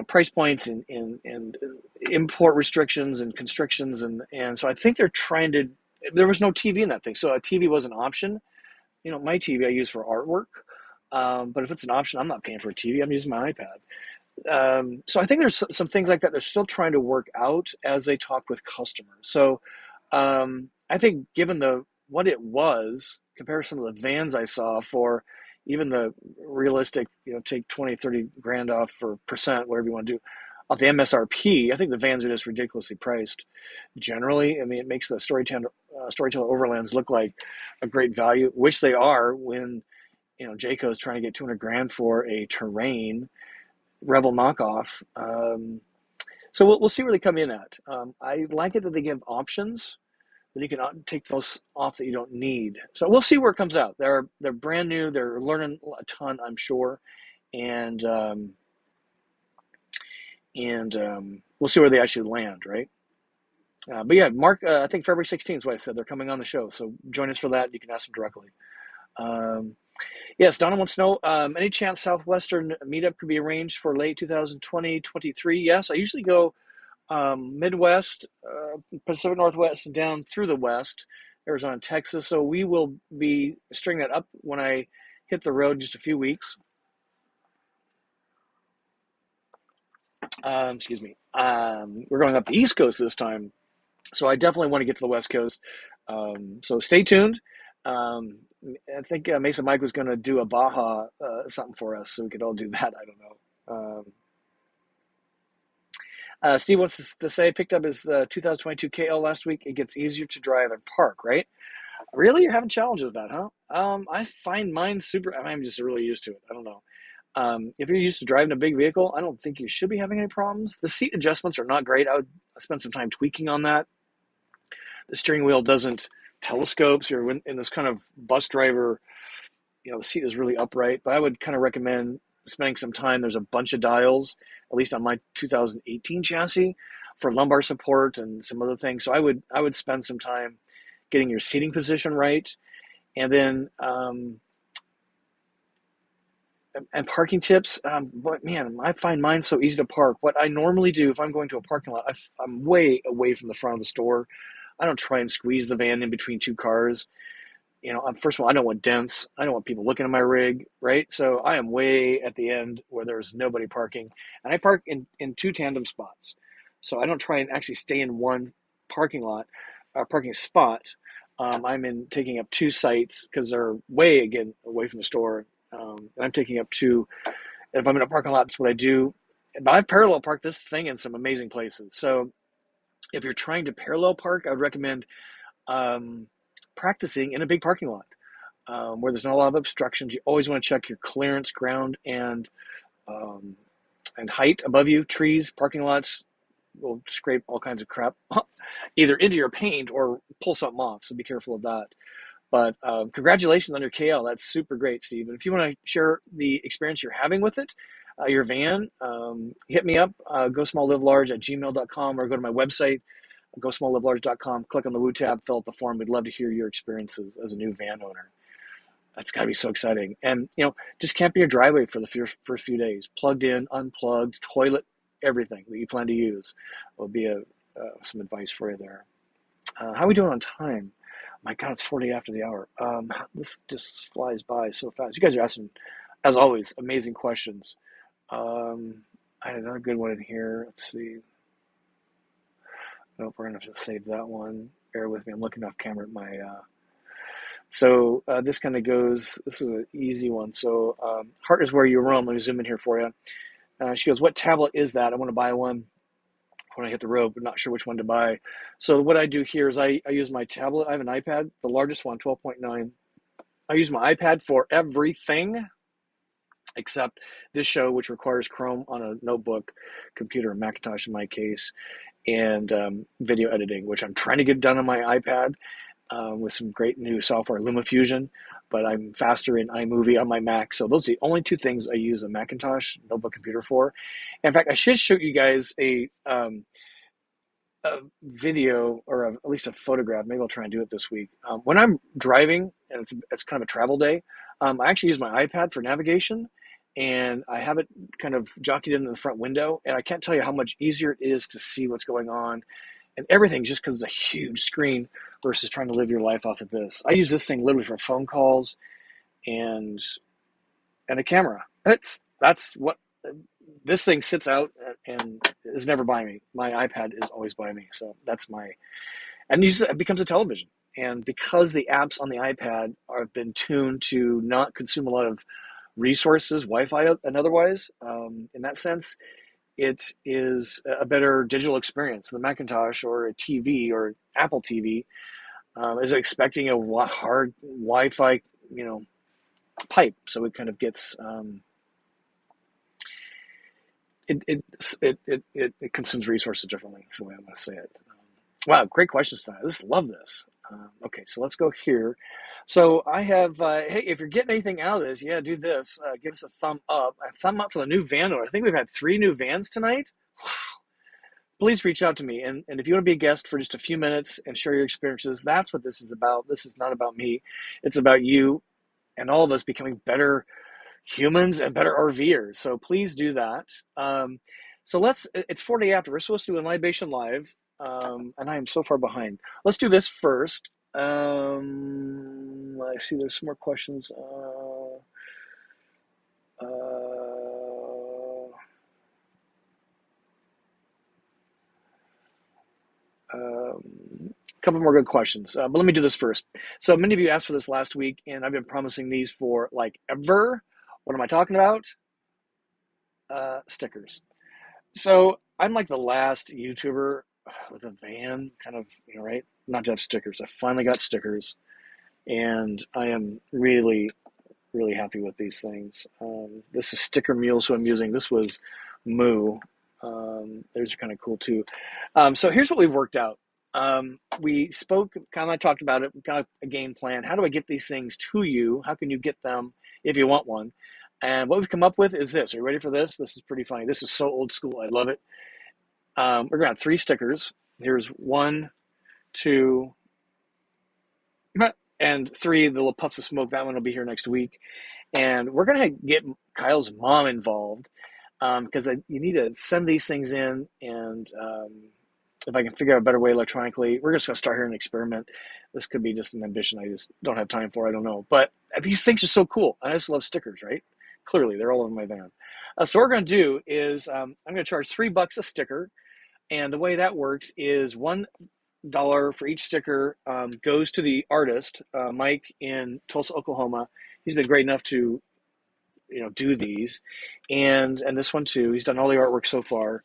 price points and import restrictions and constrictions, and so I think they're trying to. There was no TV in that thing, so a TV was an option. My TV I use for artwork, but if it's an option, I'm not paying for a TV. I'm using my iPad. So I think there's some things like that they're still trying to work out as they talk with customers. So I think given what it was, compared to some of the vans I saw for even the realistic, take 20, 30 grand off for percent, whatever you want to do. off the MSRP. I think the vans are just ridiculously priced. Generally, I mean, it makes the Storyteller Overlands look like a great value, which they are when Jayco is trying to get 200 grand for a terrain Revel knockoff. So we'll see where they come in at. I like it that they give options that you can take those off that you don't need. So we'll see where it comes out. They're brand new. They're learning a ton, I'm sure, and we'll see where they actually land, right? But yeah, Mark, I think February 16th is what I said. They're coming on the show, so join us for that. You can ask them directly. Yes, Donna wants to know, any chance Southwestern meetup could be arranged for late 2020-23? Yes, I usually go Midwest, Pacific Northwest, and down through the West, Arizona, Texas. So we will be stringing that up when I hit the road in just a few weeks. Excuse me. We're going up the East Coast this time. So I definitely want to get to the West Coast. So stay tuned. I think Mesa Mike was going to do a Baja something for us, so we could all do that. I don't know. Steve wants to say, picked up his 2022 KL last week. It gets easier to drive and park, right? Really? You're having challenges with that, huh? I find mine super, I'm just really used to it. I don't know. If you're used to driving a big vehicle, I don't think you should be having any problems. The seat adjustments are not great. I would spend some time tweaking on that. The steering wheel doesn't telescope, so you're in this kind of bus driver, the seat is really upright, but I would kind of recommend spending some time. There's a bunch of dials, at least on my 2018 chassis, for lumbar support and some other things. So I would spend some time getting your seating position right. And then, and parking tips, but man, I find mine so easy to park. What I normally do if I'm going to a parking lot, I'm way away from the front of the store. I don't try and squeeze the van in between two cars. First of all, I don't want dents. I don't want people looking at my rig, right? So I am way at the end where there's nobody parking. And I park in two tandem spots. So I don't try and actually stay in one parking spot. I'm taking up two sites because they're way, again, away from the store. And I'm taking up two. If I'm in a parking lot, that's what I do. But I've parallel parked this thing in some amazing places. So if you're trying to parallel park, I would recommend practicing in a big parking lot where there's not a lot of obstructions. You always want to check your clearance, ground, and height above you. Trees, parking lots will scrape all kinds of crap either into your paint or pull something off, so be careful of that. But congratulations on your KL. That's super great, Steve. And if you want to share the experience you're having with it, your van, hit me up, gosmalllivelarge@gmail.com, or go to my website, gosmalllivelarge.com, click on the Woo tab, fill out the form. We'd love to hear your experiences as a new van owner. That's got to be so exciting. And, just camp in your driveway for the first few days. Plugged in, unplugged, toilet, everything that you plan to use will be some advice for you there. How are we doing on time? My God, it's 40 after the hour. This just flies by so fast. You guys are asking, as always, amazing questions. I had another good one in here. Let's see. Nope, we're going to have to save that one. Bear with me. I'm looking off camera at my... So this kind of goes... This is an easy one. So heart is where you roam. Let me zoom in here for you. She goes, what tablet is that? I want to buy one when I hit the road, but not sure which one to buy. So what I do here is I use my tablet. I have an iPad, the largest one, 12.9. I use my iPad for everything except this show, which requires Chrome on a notebook, computer, Macintosh in my case, and video editing, which I'm trying to get done on my iPad with some great new software, LumaFusion, but I'm faster in iMovie on my Mac. So those are the only two things I use a Macintosh notebook computer for. In fact, I should show you guys a video, or at least a photograph. Maybe I'll try and do it this week. When I'm driving, and it's kind of a travel day, I actually use my iPad for navigation, and I have it kind of jockeyed in the front window, and I can't tell you how much easier it is to see what's going on and everything, just because it's a huge screen versus trying to live your life off of this. I use this thing literally for phone calls and a camera. That's what this thing sits out and is never by me. My iPad is always by me. So that's and it becomes a television. And because the apps on the iPad have been tuned to not consume a lot of resources, Wi-Fi and otherwise, in that sense, it is a better digital experience. The Macintosh or a TV or Apple TV is expecting a hard Wi-Fi, pipe, so it kind of gets it consumes resources differently. That's the way I'm going to say it. Wow, great questions tonight. Love this. Okay, so let's go here. So I have, hey, if you're getting anything out of this, yeah, do this. Give us a thumb up. A thumb up for the new van owner. I think we've had 3 new vans tonight. Wow. Please reach out to me. And if you want to be a guest for just a few minutes and share your experiences, that's what this is about. This is not about me. It's about you and all of us becoming better humans and better RVers. So please do that. So it's 4 day after. We're supposed to do a Libation live. And I am so far behind. Let's do this first. I see there's some more questions. A couple more good questions, but let me do this first. So many of you asked for this last week, and I've been promising these for like ever. What am I talking about? Stickers. So I'm like the last YouTuber with a van, kind of, right? Not to have stickers. I finally got stickers, and I am really, really happy with these things. This is Sticker Mules, who I'm using. This was Moo. Those are kind of cool too. So here's what we worked out. We spoke, kind of talked about it, kind of a game plan. How do I get these things to you? How can you get them if you want one? And what we've come up with is this. Are you ready for this? This is pretty funny. This is so old school. I love it. We're going to have 3 stickers. Here's 1, 2, and 3, the little puffs of smoke. That one will be here next week. And we're going to get Kyle's mom involved because you need to send these things in. And if I can figure out a better way electronically, we're just going to start here and experiment. This could be just an ambition I just don't have time for. I don't know. But these things are so cool. I just love stickers, right? Clearly, they're all over my van. So what we're going to do is I'm going to charge $3 a sticker. And the way that works is $1 for each sticker goes to the artist, Mike in Tulsa, Oklahoma. He's been great enough to, do these, and this one too. He's done all the artwork so far,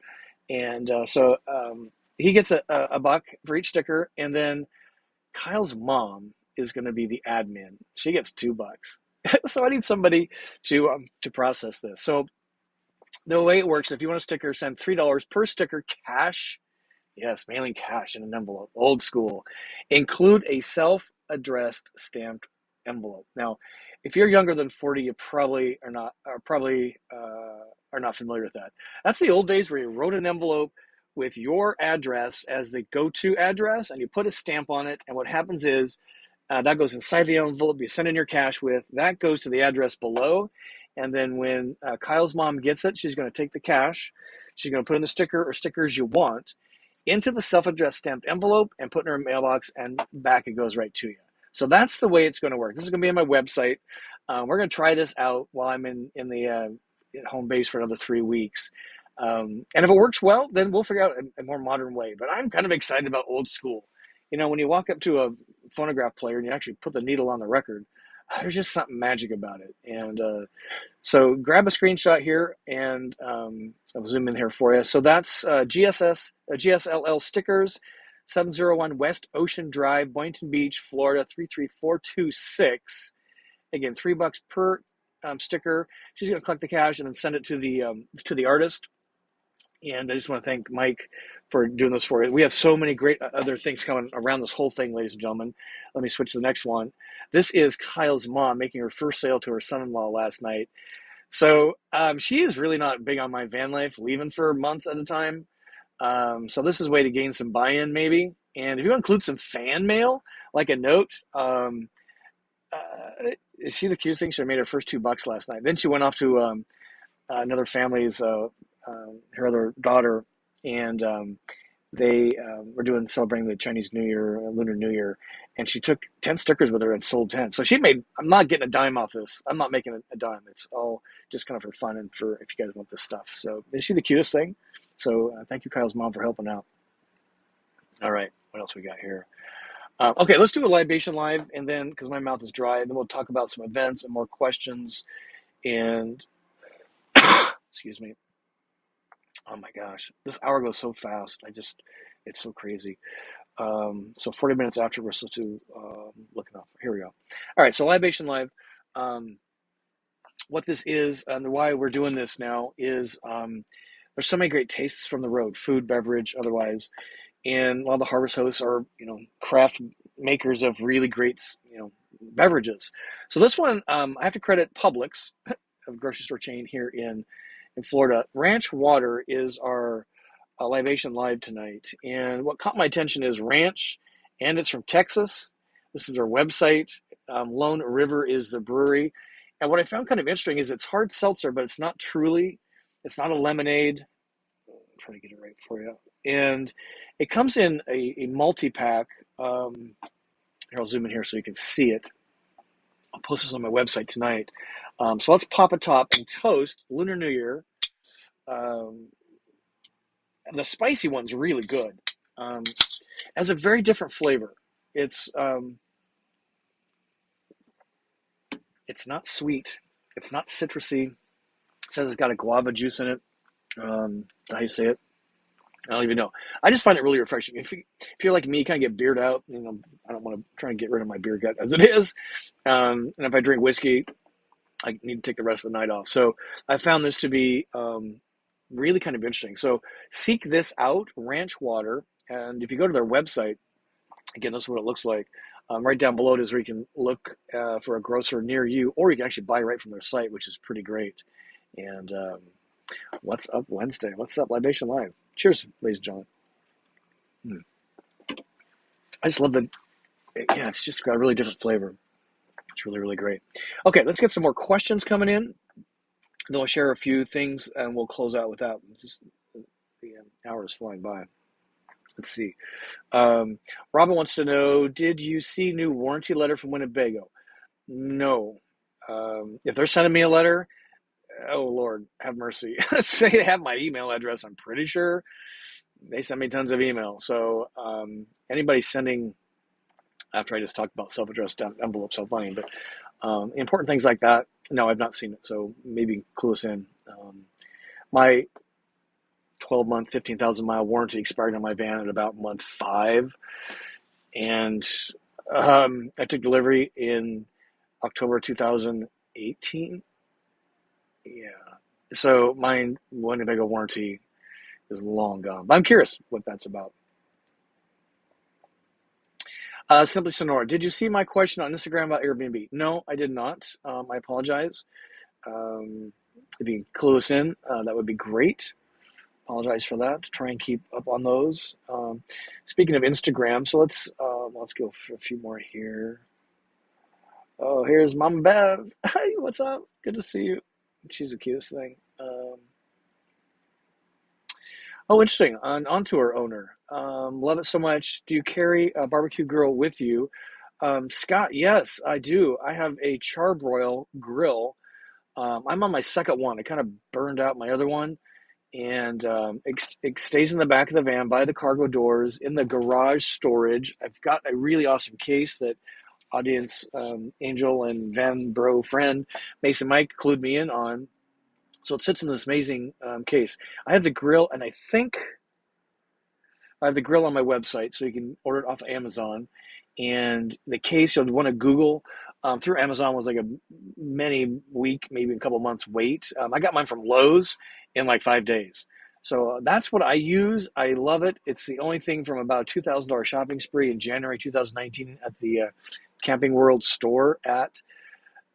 and so he gets a buck for each sticker, and then Kyle's mom is going to be the admin. She gets $2. So I need somebody to process this. So the way it works, if you want a sticker, send $3 per sticker cash. Yes, mailing cash in an envelope, old school. Include a self-addressed stamped envelope. Now, if you're younger than 40, you probably are not familiar with that. That's the old days where you wrote an envelope with your address as the go-to address, and you put a stamp on it. And what happens is that goes inside the envelope you send in your cash with. That goes to the address below. And then when Kyle's mom gets it, she's going to take the cash. She's going to put in the sticker or stickers you want into the self-addressed stamped envelope and put in her mailbox, and back it goes right to you. So that's the way it's going to work. This is going to be on my website. We're going to try this out while I'm in the home base for another 3 weeks. And if it works well, then we'll figure out a more modern way. But I'm kind of excited about old school. When you walk up to a phonograph player and you actually put the needle on the record, there's just something magic about it. And so grab a screenshot here, and I'll zoom in here for you. So that's GSLL stickers, 701 West Ocean Drive, Boynton Beach, Florida, 33426. Again, $3 per sticker. She's going to collect the cash and then send it to the artist. And I just want to thank Mike for doing this for you. We have so many great other things coming around this whole thing, ladies and gentlemen. Let me switch to the next one. This is Kyle's mom making her first sale to her son-in-law last night. So she is really not big on my van life, leaving for months at a time. So this is a way to gain some buy-in, maybe. And if you include some fan mail, like a note, is she the cutest thing? She made her first $2 last night. Then she went off to another family's, her other daughter, and they were celebrating the Chinese New Year, Lunar New Year, and she took 10 stickers with her and sold 10. So I'm not getting a dime off this. I'm not making a dime. It's all just kind of for fun and for if you guys want this stuff. So is she the cutest thing? So thank you, Kyle's mom, for helping out. All right, what else we got here? Okay, let's do a libation live, and then, because my mouth is dry, and then we'll talk about some events and more questions. And excuse me. Oh my gosh, this hour goes so fast. It's so crazy. So 40 minutes after we're supposed to look it up. Here we go. All right, so Libation Live. Um, what this is and why we're doing this now is there's so many great tastes from the road, food, beverage, otherwise. And a lot of the harvest hosts are, craft makers of really great, beverages. So this one, I have to credit Publix, a grocery store chain here in Florida. Ranch Water is our Libation Live tonight. And what caught my attention is Ranch, and it's from Texas. This is their website. Lone River is the brewery. And what I found kind of interesting is it's hard seltzer, but it's not a lemonade. I'm trying to get it right for you. And it comes in a multi-pack. Here, I'll zoom in here so you can see it. I'll post this on my website tonight. So let's pop a top and toast Lunar New Year. And the spicy one's really good. Has a very different flavor. It's not sweet. It's not citrusy. It says it's got a guava juice in it. How you say it? I don't even know. I just find it really refreshing. If you're like me, kind of get beard out. I don't want to try and get rid of my beer gut as it is. And if I drink whiskey, I need to take the rest of the night off. So I found this to be really kind of interesting. So seek this out, Ranch Water. And if you go to their website, again, this is what it looks like. Right down below it is where you can look for a grocer near you, or you can actually buy right from their site, which is pretty great. And what's up Wednesday? What's up Libation Live? Cheers, ladies and gentlemen. I just love it's just got a really different flavor. It's really, really great. Okay, let's get some more questions coming in. Then we'll share a few things, and we'll close out with that. The hour is flying by. Let's see. Robin wants to know, did you see new warranty letter from Winnebago? No. If they're sending me a letter, oh, Lord, have mercy. Say they have my email address. I'm pretty sure they send me tons of email. So anybody sending, after I just talked about self-addressed envelopes, so funny, but important things like that, no, I've not seen it. So maybe clue us in. My 12-month, 15,000-mile warranty expired on my van at about month 5. And I took delivery in October 2018. Yeah. So my Winnebago warranty is long gone. But I'm curious what that's about. Simply Sonora, did you see my question on Instagram about Airbnb? No, I did not. I apologize. If you can clue us in, that would be great. Apologize for that. Try and keep up on those. Speaking of Instagram, so let's go for a few more here. Oh, here's Mama Bev. Hey, what's up? Good to see you. She's the cutest thing. Oh, interesting. An on-tour owner. Love it so much. Do you carry a barbecue grill with you? Scott, yes, I do. I have a Charbroil grill. I'm on my second one. I kind of burned out my other one. And it stays in the back of the van by the cargo doors in the garage storage. I've got a really awesome case that audience Angel and Van Bro friend Mason Mike clued me in on. So it sits in this amazing case. I have the grill, and I think I have the grill on my website, so you can order it off of Amazon. And the case, you'll want to Google through Amazon, was like a many week, maybe a couple months wait. I got mine from Lowe's in like 5 days. So that's what I use. I love it. It's the only thing from about a $2,000 shopping spree in January 2019 at the Camping World store at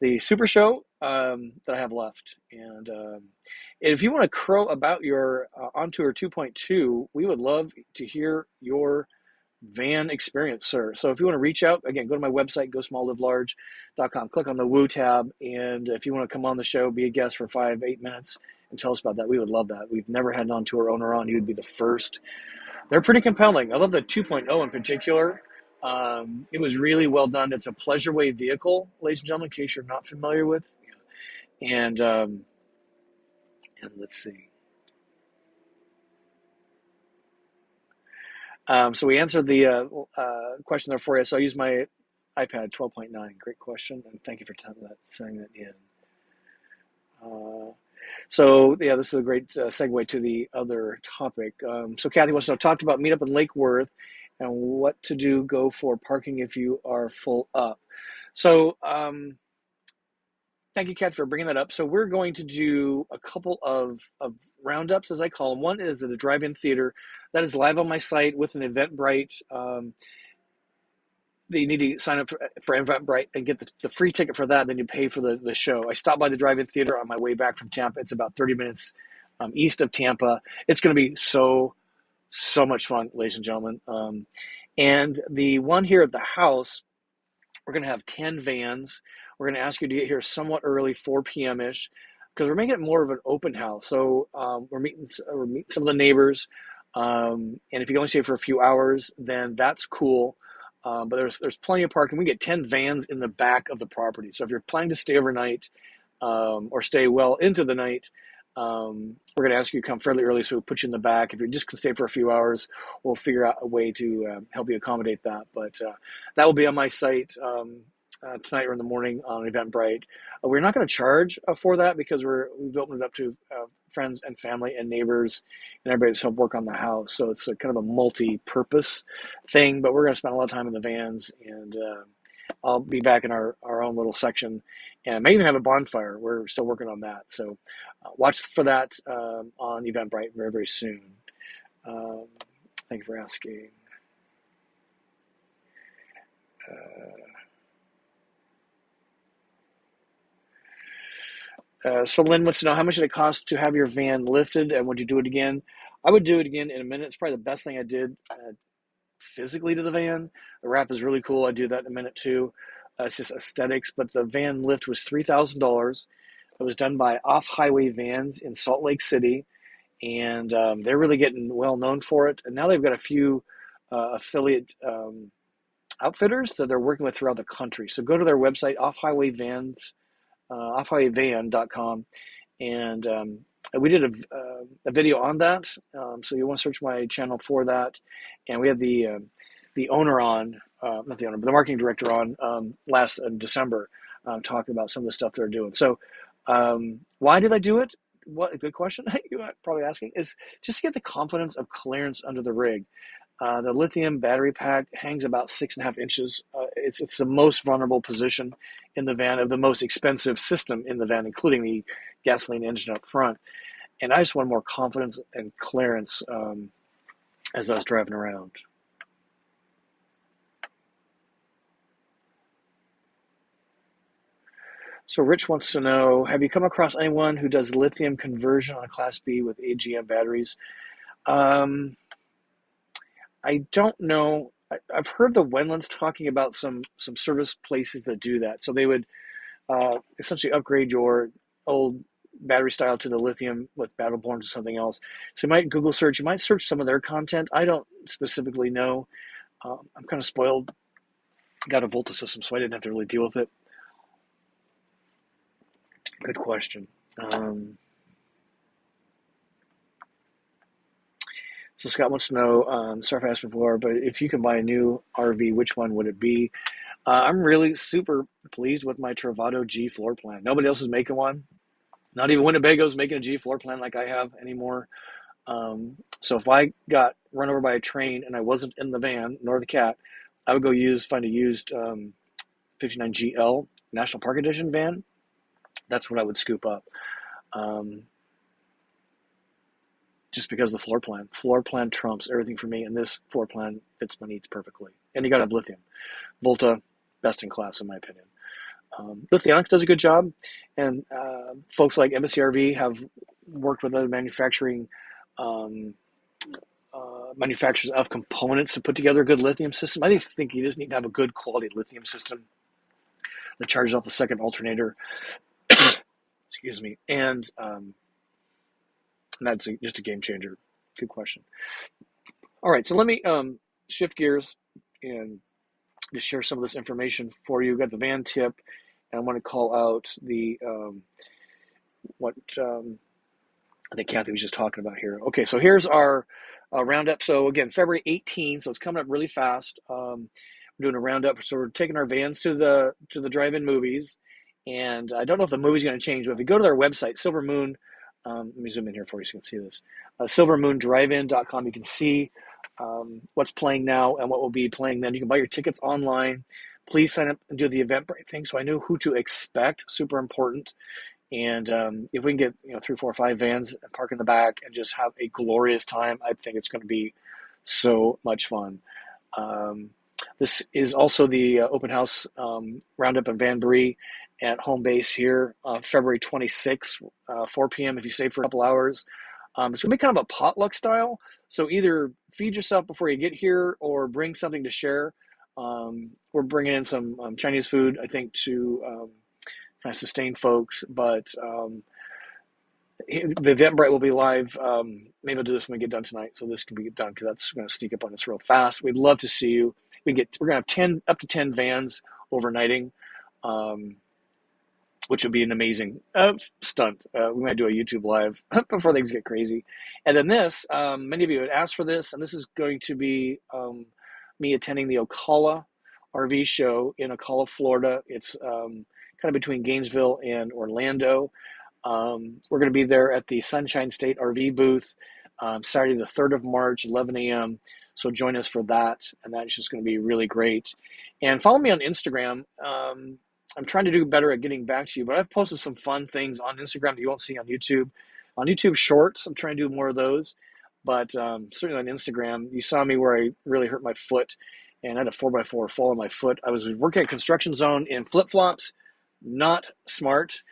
the Super Show that I have left. And if you want to crow about your On Tour 2.2, we would love to hear your van experience, sir. So if you want to reach out, again, go to my website, gosmalllivelarge.com, click on the Woo tab, and if you want to come on the show, be a guest for 5-8 minutes and tell us about that, we would love that. We've never had an on-tour owner on. You'd be the first. They're pretty compelling. I love the 2.0 in particular. It was really well done. It's a pleasure wave vehicle, ladies and gentlemen, in case you're not familiar with. And let's see. So we answered the question there for you. So I use my iPad 12.9. Great question, and thank you for sending that in. So yeah, this is a great segue to the other topic. So Kathy wants to know, talked about meetup in Lake Worth and what to do, go for parking if you are full up. So thank you, Kat, for bringing that up. So we're going to do a couple of roundups, as I call them. One is at the drive-in theater that is live on my site with an Eventbrite. You need to sign up for Eventbrite and get the free ticket for that. Then you pay for the show. I stopped by the drive-in theater on my way back from Tampa. It's about 30 minutes east of Tampa. It's going to be so much fun, ladies and gentlemen. And the one here at the house, we're going to have 10 vans. We're going to ask you to get here somewhat early, 4 p.m.-ish, because we're making it more of an open house. So we're meeting some of the neighbors. And if you can only stay for a few hours, then that's cool. But there's plenty of parking. We get 10 vans in the back of the property. So if you're planning to stay overnight or stay well into the night, we're going to ask you to come fairly early, so we'll put you in the back. If you're just going to stay for a few hours, we'll figure out a way to help you accommodate that. But that will be on my site tonight or in the morning on Eventbrite. We're not going to charge for that because we've opened it up to friends and family and neighbors and everybody that's helped work on the house. So it's a kind of a multi-purpose thing, but we're going to spend a lot of time in the vans, and I'll be back in our own little section, and may even have a bonfire. We're still working on that. So watch for that on Eventbrite very, very soon. Thank you for asking. So Lynn wants to know, how much did it cost to have your van lifted, and would you do it again? I would do it again in a minute. It's probably the best thing I did physically to the van. The wrap is really cool. I'd do that in a minute too. It's just aesthetics, but the van lift was $3,000. It was done by Off-Highway Vans in Salt Lake City, and they're really getting well known for it. And now they've got a few affiliate outfitters that they're working with throughout the country. So go to their website, Off-Highway Vans, offhighwayvan.com, and we did a video on that. So you want to search my channel for that. And we had the owner on, not the owner, but the marketing director on last December, talking about some of the stuff they're doing. So why did I do it? What a good question you're probably asking, is just to get the confidence of clearance under the rig. The lithium battery pack hangs about 6.5 inches. It's the most vulnerable position in the van of the most expensive system in the van, including the gasoline engine up front. And I just want more confidence and clearance as I was driving around. So Rich wants to know, have you come across anyone who does lithium conversion on a Class B with AGM batteries? I don't know. I've heard the Wendlands talking about some service places that do that. So they would essentially upgrade your old battery style to the lithium with Battleborn or something else. So you might Google search. You might search some of their content. I don't specifically know. I'm kind of spoiled. Got a Volta system, so I didn't have to really deal with it. Good question. So Scott wants to know, sorry if I asked before, but if you could buy a new RV, which one would it be? I'm really super pleased with my Travado G floor plan. Nobody else is making one. Not even Winnebago's making a G floor plan like I have anymore. So if I got run over by a train and I wasn't in the van, nor the cat, I would go find a used 59GL National Park Edition van. That's what I would scoop up. Just because of the floor plan. Floor plan trumps everything for me, and this floor plan fits my needs perfectly. And you got to have lithium. Volta, best in class, in my opinion. Lithionics does a good job, and folks like Embassy RV have worked with other manufacturers of components to put together a good lithium system. I think you just need to have a good quality lithium system that charges off the second alternator. Excuse me. And that's just a game changer. Good question. All right, so let me shift gears and just share some of this information for you. We've got the van tip, and I want to call out the what I think Kathy was just talking about here. Okay, so here's our roundup. So again, February 18th, so it's coming up really fast. We're doing a roundup. So we're taking our vans to the drive-in movies, and I don't know if the movie's going to change, but if you go to their website, Silver Moon Let me zoom in here for you so you can see this. SilverMoonDriveIn.com. You can see what's playing now and what will be playing then. You can buy your tickets online. Please sign up and do the Eventbrite thing so I know who to expect. Super important. And if we can get 3, 4, 5 vans and park in the back and just have a glorious time, I think it's going to be so much fun. This is also the open house roundup in Vanbury at home base here, February 26th, 4 p.m. if you stay for a couple hours. It's going to be kind of a potluck style. So either feed yourself before you get here or bring something to share. We're bringing in some Chinese food, I think, to kind of sustain folks. But the Eventbrite will be live. Maybe I'll do this when we get done tonight, so this can be done because that's going to sneak up on us real fast. We'd love to see you. We're going to have 10 up to 10 vans overnighting, which would be an amazing stunt. We might do a YouTube live before things get crazy. And then this, many of you had asked for this, and this is going to be me attending the Ocala RV show in Ocala, Florida. It's kind of between Gainesville and Orlando. We're going to be there at the Sunshine State RV booth Saturday the 3rd of March, 11 a.m. So join us for that, and that's just going to be really great. And follow me on Instagram. I'm trying to do better at getting back to you, but I've posted some fun things on Instagram that you won't see on YouTube. On YouTube Shorts, I'm trying to do more of those, but certainly on Instagram, you saw me where I really hurt my foot, and I had a 4x4 fall on my foot. I was working at a construction zone in flip-flops, not smart,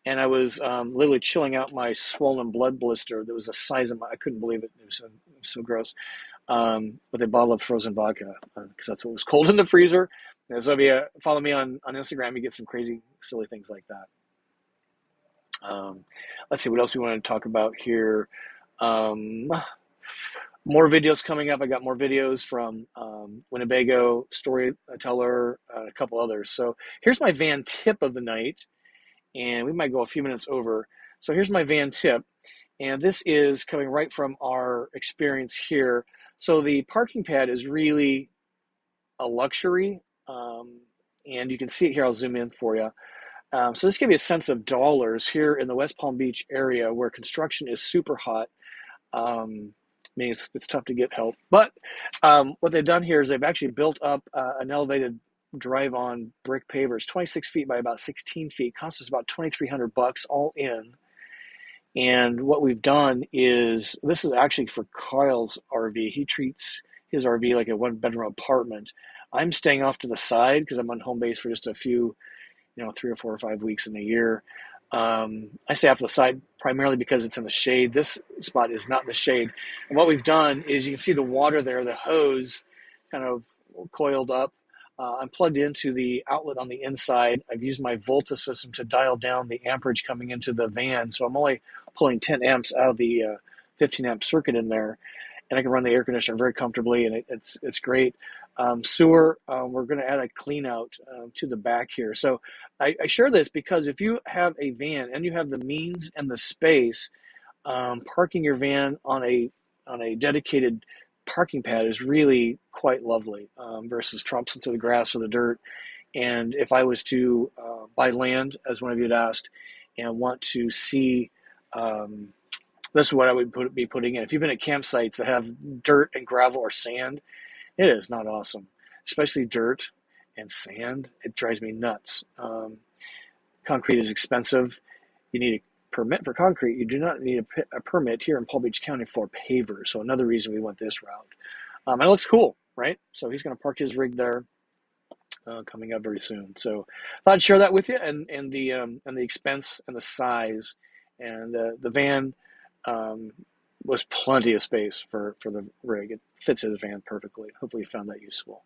and I was literally chilling out my swollen blood blister that was the size of I couldn't believe it. It was so gross. With a bottle of frozen vodka, because that's what was cold in the freezer. And so if you follow me on Instagram, you get some crazy, silly things like that. Let's see what else we want to talk about here. More videos coming up. I got more videos from Winnebago, Storyteller, a couple others. So here's my van tip of the night, and we might go a few minutes over. So here's my van tip, and this is coming right from our experience here. So the parking pad is really a luxury, and you can see it here. I'll zoom in for you. So this gives you a sense of dollars here in the West Palm Beach area where construction is super hot. I mean, it's tough to get help. But what they've done here is they've actually built up an elevated drive-on brick paver. It's 26 feet by about 16 feet. Costs us about $2,300 all in. And what we've done is, this is actually for Kyle's RV. He treats his RV like a one-bedroom apartment. I'm staying off to the side because I'm on home base for just a few, 3 or 4 or 5 weeks in a year. I stay off to the side primarily because it's in the shade. This spot is not in the shade. And what we've done is, you can see the water there, the hose kind of coiled up. I'm plugged into the outlet on the inside. I've used my Volta system to dial down the amperage coming into the van. So I'm only pulling 10 amps out of the 15 amp circuit in there. And I can run the air conditioner very comfortably, and it's great. Sewer, we're going to add a clean out to the back here. So I share this because if you have a van and you have the means and the space, parking your van on a dedicated parking pad is really quite lovely versus tromping through the grass or the dirt. And if I was to buy land, as one of you had asked, and want to see, this is what I would be putting in. If you've been at campsites that have dirt and gravel or sand, it is not awesome, especially dirt and sand. It drives me nuts. Concrete is expensive. You need a permit for concrete. You do not need a permit here in Palm Beach County for Paver. So another reason we went this route. And it looks cool, right? So he's going to park his rig there coming up very soon. So I thought I'd share that with you, and the expense and the size, and the van was plenty of space for the rig. It fits his van perfectly. Hopefully you found that useful.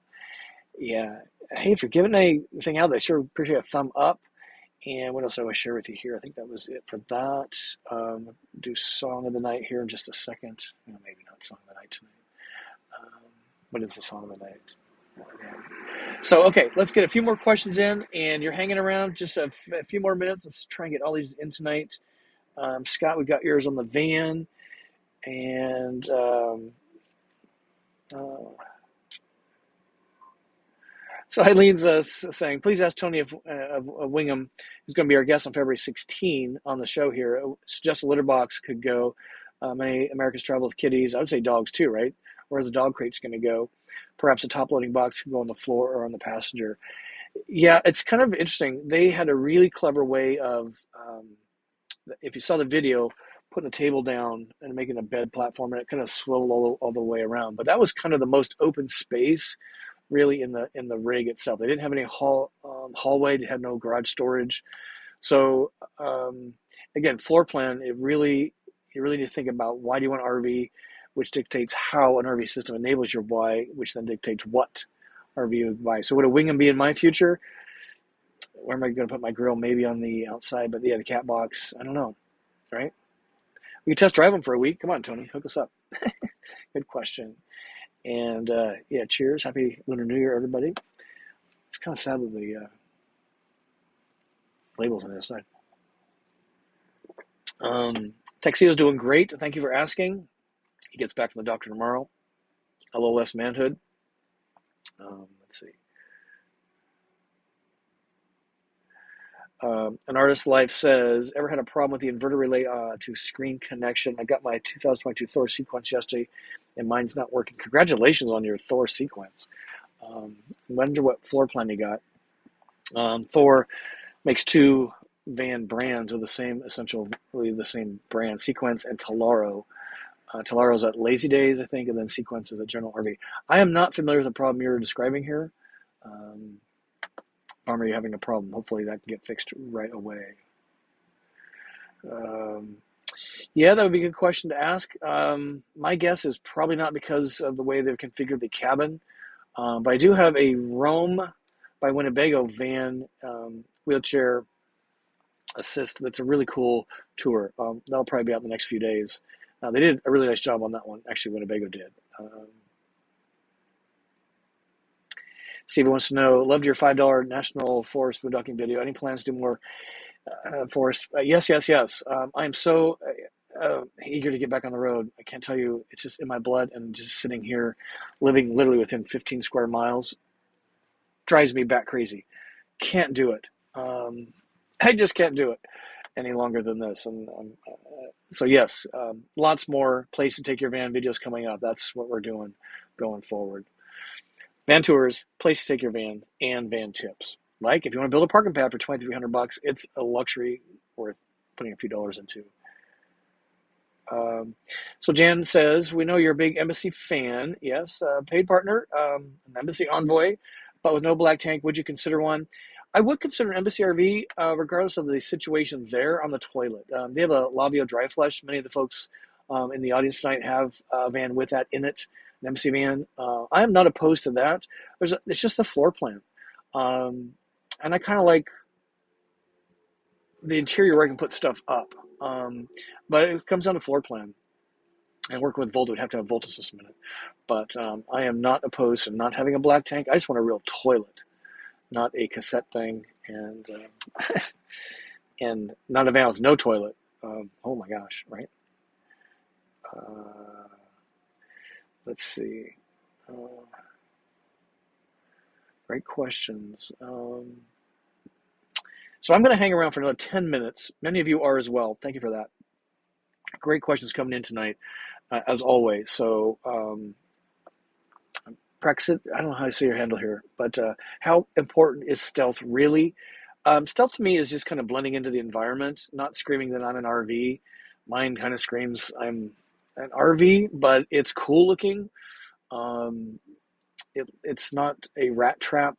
Yeah. Hey, if you're giving anything out, I sure appreciate a thumb up. And what else do I want to share with you here? I think that was it for that. Do song of the night here in just a second. Maybe not song of the night tonight. What is the song of the night? So, okay, let's get a few more questions in, and you're hanging around just a few more minutes. Let's try and get all these in tonight. Scott, we got yours on the van, and So Eileen's saying, please ask Tony of Wingham, who's going to be our guest on February 16 on the show here. Suggest a litter box could go. Many Americans travel with kitties. I would say dogs too, right? Where the dog crate's going to go. Perhaps a top-loading box could go on the floor or on the passenger. Yeah, it's kind of interesting. They had a really clever way of, if you saw the video, putting a table down and making a bed platform, and it kind of swiveled all the way around. But that was kind of the most open space, really, in the rig itself. They didn't have any hallway. They had no garage storage. So again, floor plan. You really need to think about why do you want an RV, which dictates how an RV system enables your why, which then dictates what RV you buy. So would a Wingham be in my future? Where am I going to put my grill? Maybe on the outside, but yeah, the cat box. I don't know, right? We can test drive them for a week. Come on, Tony, hook us up. Good question. And yeah, cheers. Happy Lunar New Year, everybody. It's kind of sad that the label's on the other side. Texio's doing great. Thank you for asking. He gets back from the doctor tomorrow. A little less manhood. Let's see. An Artist's Life says, ever had a problem with the inverter relay to screen connection? I got my 2022 Thor sequence yesterday, and mine's not working. Congratulations on your Thor sequence. I wonder what floor plan you got. Thor makes two van brands with essentially the same brand, Sequence and Tellaro. Tellaro's at Lazy Days, I think, and then Sequence is at General RV. I am not familiar with the problem you're describing here. Bummer you're having a problem. Hopefully that can get fixed right away. Yeah, that would be a good question to ask. My guess is probably not because of the way they've configured the cabin. But I do have a Rome by Winnebago van wheelchair assist that's a really cool tour. That'll probably be out in the next few days. They did a really nice job on that one. Actually, Winnebago did. Steve wants to know, loved your $5 National Forest Boondocking video. Any plans to do more forest? Yes. I am so eager to get back on the road. I can't tell you, it's just in my blood, and just sitting here, living literally within 15 square miles, drives me back crazy. Can't do it. I just can't do it any longer than this. And so yes, lots more place to take your van videos coming up. That's what we're doing going forward. Van tours, place to take your van, and van tips. Like if you want to build a parking pad for $2,300, it's a luxury worth putting a few dollars into. So Jan says, we know you're a big embassy fan. Yes, paid partner, an embassy envoy, but with no black tank, would you consider one? I would consider an embassy RV, regardless of the situation there on the toilet. They have a Lavio dry flush. Many of the folks in the audience tonight have a van with that in it, an embassy van. I am not opposed to that. It's just the floor plan. And I kind of like the interior where I can put stuff up. But it comes down to floor plan. And working with Volta would have to have a Volta system in it. But I am not opposed to not having a black tank. I just want a real toilet, not a cassette thing, and and not a van with no toilet. Oh my gosh, right? Let's see. Great questions. So I'm going to hang around for another 10 minutes. Many of you are as well. Thank you for that. Great questions coming in tonight, as always. So Praxit, I don't know how to say your handle here, but how important is stealth really? Stealth to me is just kind of blending into the environment, not screaming that I'm an RV. Mine kind of screams I'm an RV, but it's cool looking. It's not a rat trap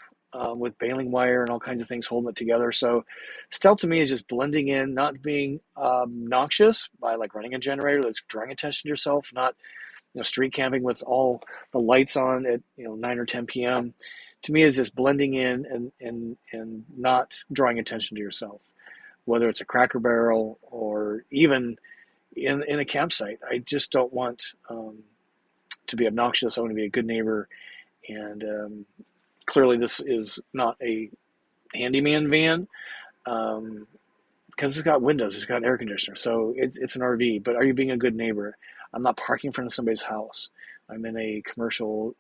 with baling wire and all kinds of things holding it together. So stealth to me is just blending in, not being obnoxious by like running a generator that's drawing attention to yourself, not street camping with all the lights on at 9 or 10 p.m. To me, is just blending in and not drawing attention to yourself, whether it's a Cracker Barrel or even in a campsite. I just don't want to be obnoxious. I want to be a good neighbor, and clearly this is not a handyman van because it's got windows, it's got an air conditioner, so it's an RV. But are you being a good neighbor? I'm not parking in front of somebody's house. I'm in a commercial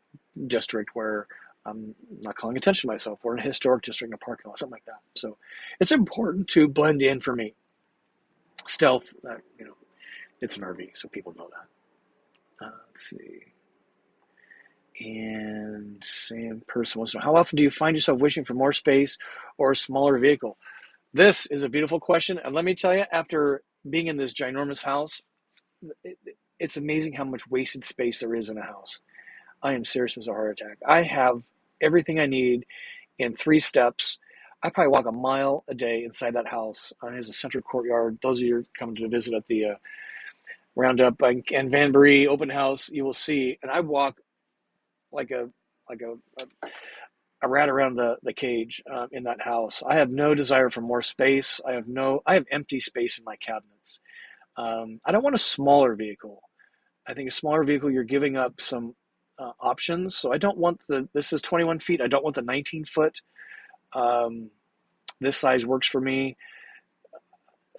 district where I'm not calling attention to myself. We're in a historic district in a parking lot, something like that. So it's important to blend in for me. Stealth, it's an RV, so people know that. Let's see. And same person wants to know, how often do you find yourself wishing for more space or a smaller vehicle? This is a beautiful question. And let me tell you, after being in this ginormous house, it's amazing how much wasted space there is in a house. I am serious as a heart attack. I have everything I need in 3 steps. I probably walk a mile a day inside that house. It has a central courtyard. Those of you coming to visit at the Roundup and Vanbury open house, you will see. And I walk like a rat around the cage in that house. I have no desire for more space. I have empty space in my cabinets. I don't want a smaller vehicle. I think a smaller vehicle, you're giving up some options. So I don't want this is 21 feet. I don't want the 19 foot. This size works for me.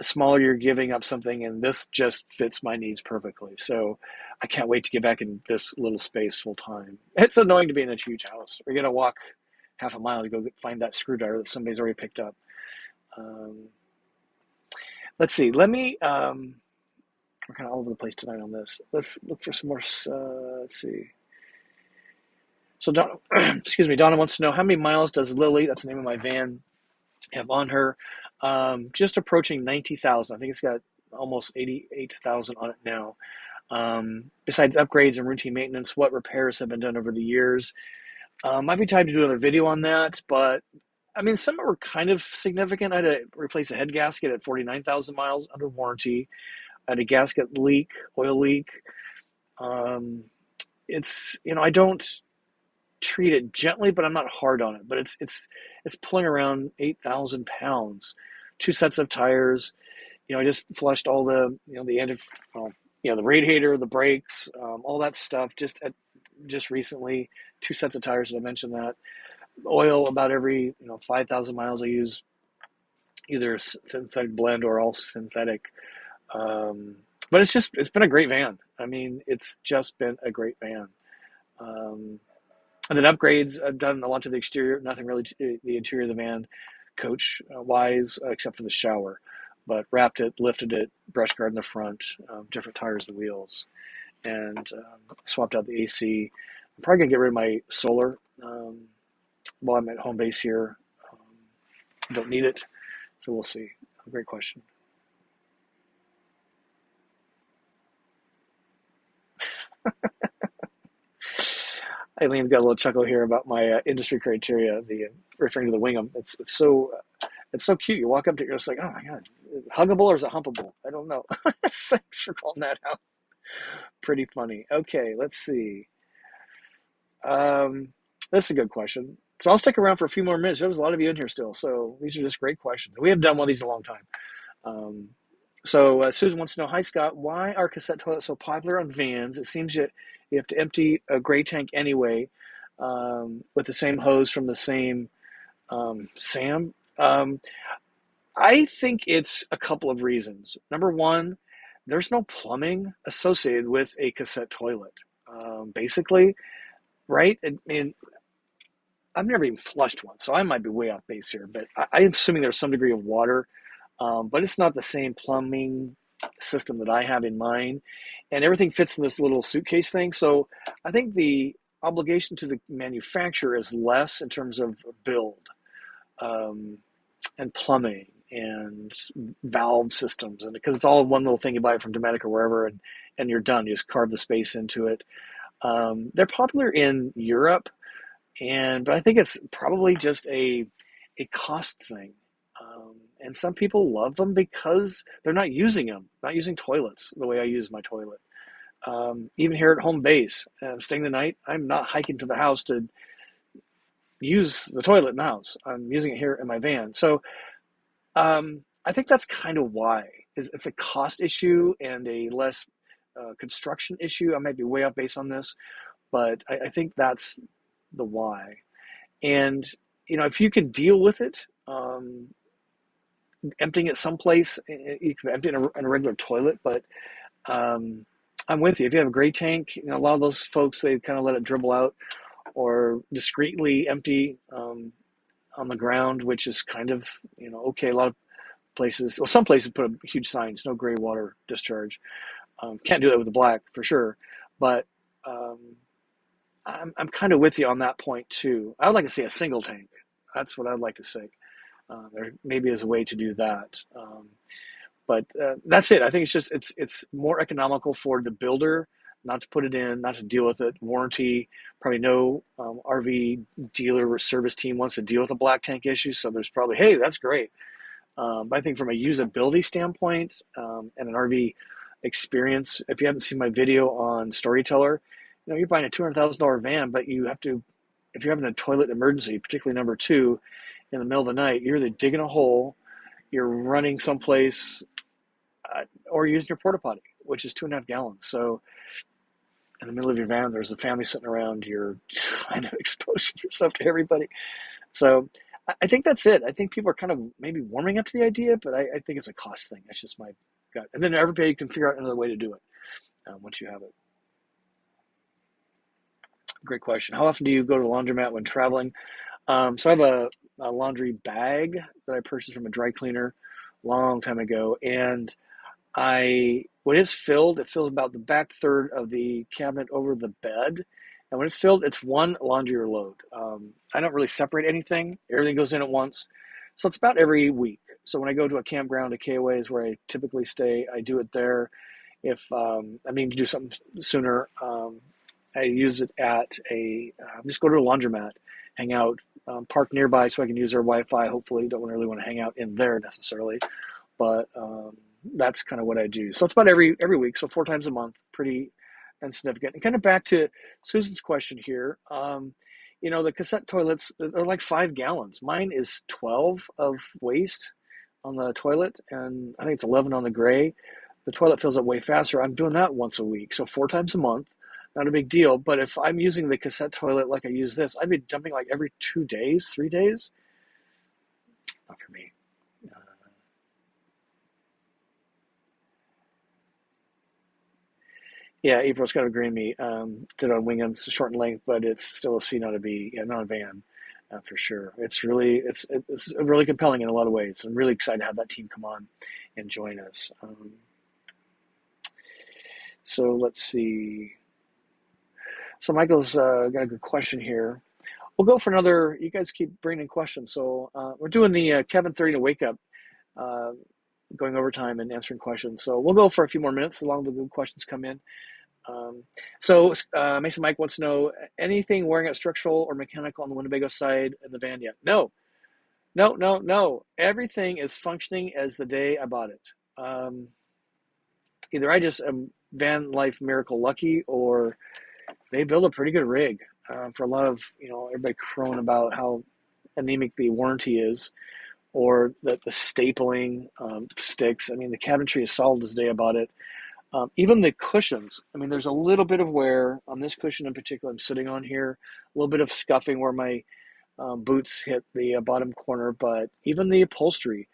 Smaller, you're giving up something, and this just fits my needs perfectly. So I can't wait to get back in this little space full time. It's annoying to be in a huge house. We're going to walk half a mile to go find that screwdriver that somebody's already picked up. Let's see. We're kind of all over the place tonight on this. Let's look for some more. Let's see. So Donna, Donna wants to know, how many miles does Lily, that's the name of my van, have on her? Just approaching 90,000. I think it's got almost 88,000 on it now. Besides upgrades and routine maintenance, what repairs have been done over the years? Might be time to do another video on that, but I mean, some were kind of significant. I had to replace a head gasket at 49,000 miles under warranty. I had a gasket leak, oil leak. I don't treat it gently, but I'm not hard on it. But it's pulling around 8,000 pounds. 2 sets of tires. I just flushed all the the radiator, the brakes, all that stuff. Just recently, 2 sets of tires. Did I mention that? Oil about every 5,000 miles. I use either a synthetic blend or all synthetic. But it's been a great van. I mean, it's just been a great van. And then upgrades, I've done a lot to the exterior, nothing really to the interior of the van, coach wise, except for the shower. But wrapped it, lifted it, brush guard in the front, different tires and wheels, and swapped out the AC. I'm probably going to get rid of my solar while I'm at home base here. Don't need it, so we'll see. Great question. Eileen's got a little chuckle here about my industry criteria, referring to the Wingham. It's so cute. You walk up to it, you're just like, oh my God, huggable or is it humpable? I don't know. Thanks for calling that out. Pretty funny. Okay, let's see. This is a good question. So I'll stick around for a few more minutes. There's a lot of you in here still, so these are just great questions. We haven't done one of these in a long time. So Susan wants to know, hi Scott, why are cassette toilets so popular on vans? It seems you have to empty a gray tank anyway, with the same hose from the same Sam. I think it's a couple of reasons. Number one, there's no plumbing associated with a cassette toilet. Basically, right? I mean, I've never even flushed one, so I might be way off base here, but I'm assuming there's some degree of water, but it's not the same plumbing system that I have in mind, and everything fits in this little suitcase thing. So I think the obligation to the manufacturer is less in terms of build and plumbing and valve systems, and because it's all one little thing, you buy it from Dometic or wherever, and you're done. You just carve the space into it. They're popular in Europe, but I think it's probably just a cost thing. And some people love them because they're not using toilets the way I use my toilet. Even here at home base, staying the night, I'm not hiking to the house to use the toilet in the house. I'm using it here in my van. So I think that's kind of why. It's a cost issue and a less construction issue. I might be way off base on this, but I think that's the why. And if you can deal with it, emptying it someplace, you can empty it in a regular toilet, but I'm with you. If you have a gray tank, a lot of those folks, they kind of let it dribble out, or discreetly empty on the ground, which is kind of, okay. A lot of places, well, some places put up huge signs, no gray water discharge. Can't do that with the black for sure, but I'm kind of with you on that point too. I would like to see a single tank. That's what I'd like to see. There maybe is a way to do that. But that's it. I think it's more economical for the builder not to put it in, not to deal with it. Warranty, probably no RV dealer or service team wants to deal with a black tank issue. So there's probably, hey, that's great. But I think from a usability standpoint and an RV experience, if you haven't seen my video on Storyteller, you're buying a $200,000 van, but you have to, if you're having a toilet emergency, particularly number 2, in the middle of the night, you're either digging a hole, you're running someplace, or using your porta potty, which is 2.5 gallons. So in the middle of your van, there's a family sitting around, you're kind of exposing yourself to everybody. So I think that's it. I think people are kind of maybe warming up to the idea, but I think it's a cost thing. That's just my gut. And then everybody can figure out another way to do it once you have it. Great question. How often do you go to the laundromat when traveling? So I have a laundry bag that I purchased from a dry cleaner a long time ago. And when it's filled, it fills about the back third of the cabinet over the bed. And when it's filled, it's one laundry load. I don't really separate anything. Everything goes in at once. So it's about every week. So when I go to a campground, a KOA is where I typically stay. I do it there. If I mean to do something sooner, I use it at just go to a laundromat, hang out, park nearby so I can use their Wi-Fi. Hopefully, don't really want to hang out in there necessarily, but that's kind of what I do. So it's about every week, so 4 times a month, pretty insignificant. And kind of back to Susan's question here, the cassette toilets, they're like 5 gallons. Mine is 12 of waste on the toilet, and I think it's 11 on the gray. The toilet fills up way faster. I'm doing that once a week, so 4 times a month. Not a big deal, but if I'm using the cassette toilet like I use this, I'd be dumping like every 2 days, 3 days. Not for me. Yeah, April's got to agree with me. Did on Wingham, it's short in length, but it's still a C, not a B. Yeah, not a van, for sure. It's really compelling in a lot of ways. I'm really excited to have that team come on and join us. So let's see. So Michael's got a good question here. We'll go for another. You guys keep bringing questions. So we're doing the Kevin 30 to wake up, going overtime and answering questions. So we'll go for a few more minutes as long as the good questions come in. So Mason Mike wants to know, anything wearing out structural or mechanical on the Winnebago side in the van yet? No. Everything is functioning as the day I bought it. Either I just am van life miracle lucky, or they build a pretty good rig for a lot of, everybody crowing about how anemic the warranty is, or that the stapling sticks. I mean, the cabinetry is solid as day about it. Even the cushions. I mean, there's a little bit of wear on this cushion in particular I'm sitting on here, a little bit of scuffing where my boots hit the bottom corner, but even the upholstery,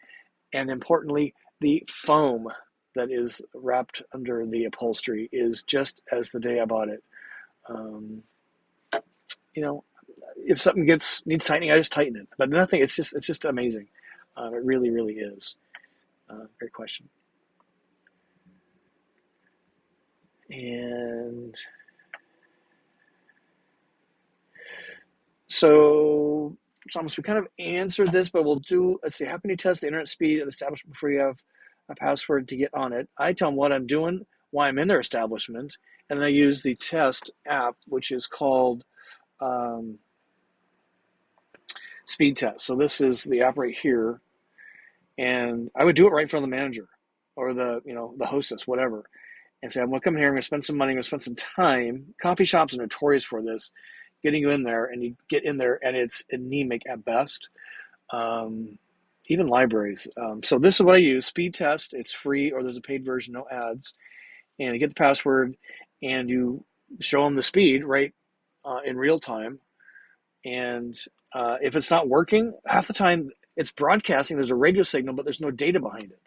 and importantly, the foam that is wrapped under the upholstery is just as the day I bought it. If something needs tightening, I just tighten it. But nothing. It's just amazing. It really, really is. Great question. And so, Thomas, we kind of answered this, but we'll do. Let's see. How can you test the internet speed of the establishment before you have a password to get on it? I tell them what I'm doing, why I'm in their establishment, and then I use the test app, which is called Speed Test. So this is the app right here, and I would do it right in front of the manager or the hostess, whatever, and say, I'm going to come here, I'm going to spend some money, I'm going to spend some time. Coffee shops are notorious for this, getting you in there, and you get in there, and it's anemic at best. Even libraries. So this is what I use, Speed Test. It's free, or there's a paid version, no ads. And you get the password, and you show them the speed right in real time. And if it's not working, half the time it's broadcasting. There's a radio signal, but there's no data behind it.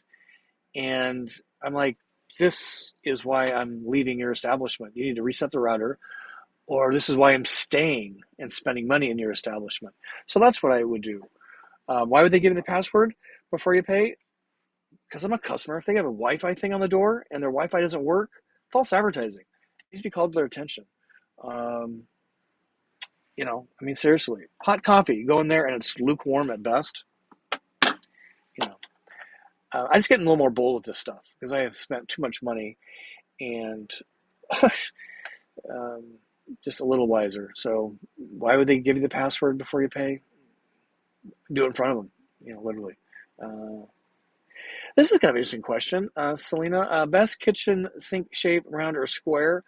And I'm like, this is why I'm leaving your establishment. You need to reset the router, or this is why I'm staying and spending money in your establishment. So that's what I would do. Why would they give you the password before you pay? Because I'm a customer. If they have a Wi-Fi thing on the door and their Wi-Fi doesn't work, false advertising. It needs to be called to their attention. I mean, seriously, hot coffee, you go in there and it's lukewarm at best. I just get in a little more bold with this stuff because I have spent too much money and just a little wiser. So why would they give you the password before you pay? Do it in front of them, literally. This is kind of an interesting question, Selena. Best kitchen sink shape, round or square?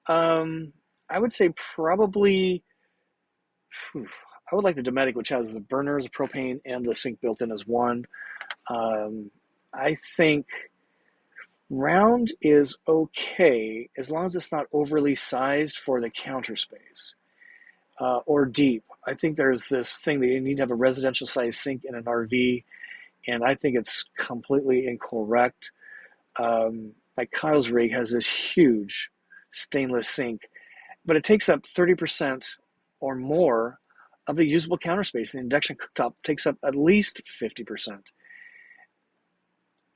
I would say probably, I would like the Dometic, which has the burners, the propane, and the sink built in as one. I think round is okay as long as it's not overly sized for the counter space or deep. I think there's this thing that you need to have a residential size sink in an RV, and I think it's completely incorrect. Like Kyle's rig has this huge stainless sink, but it takes up 30% or more of the usable counter space. The induction cooktop takes up at least 50%.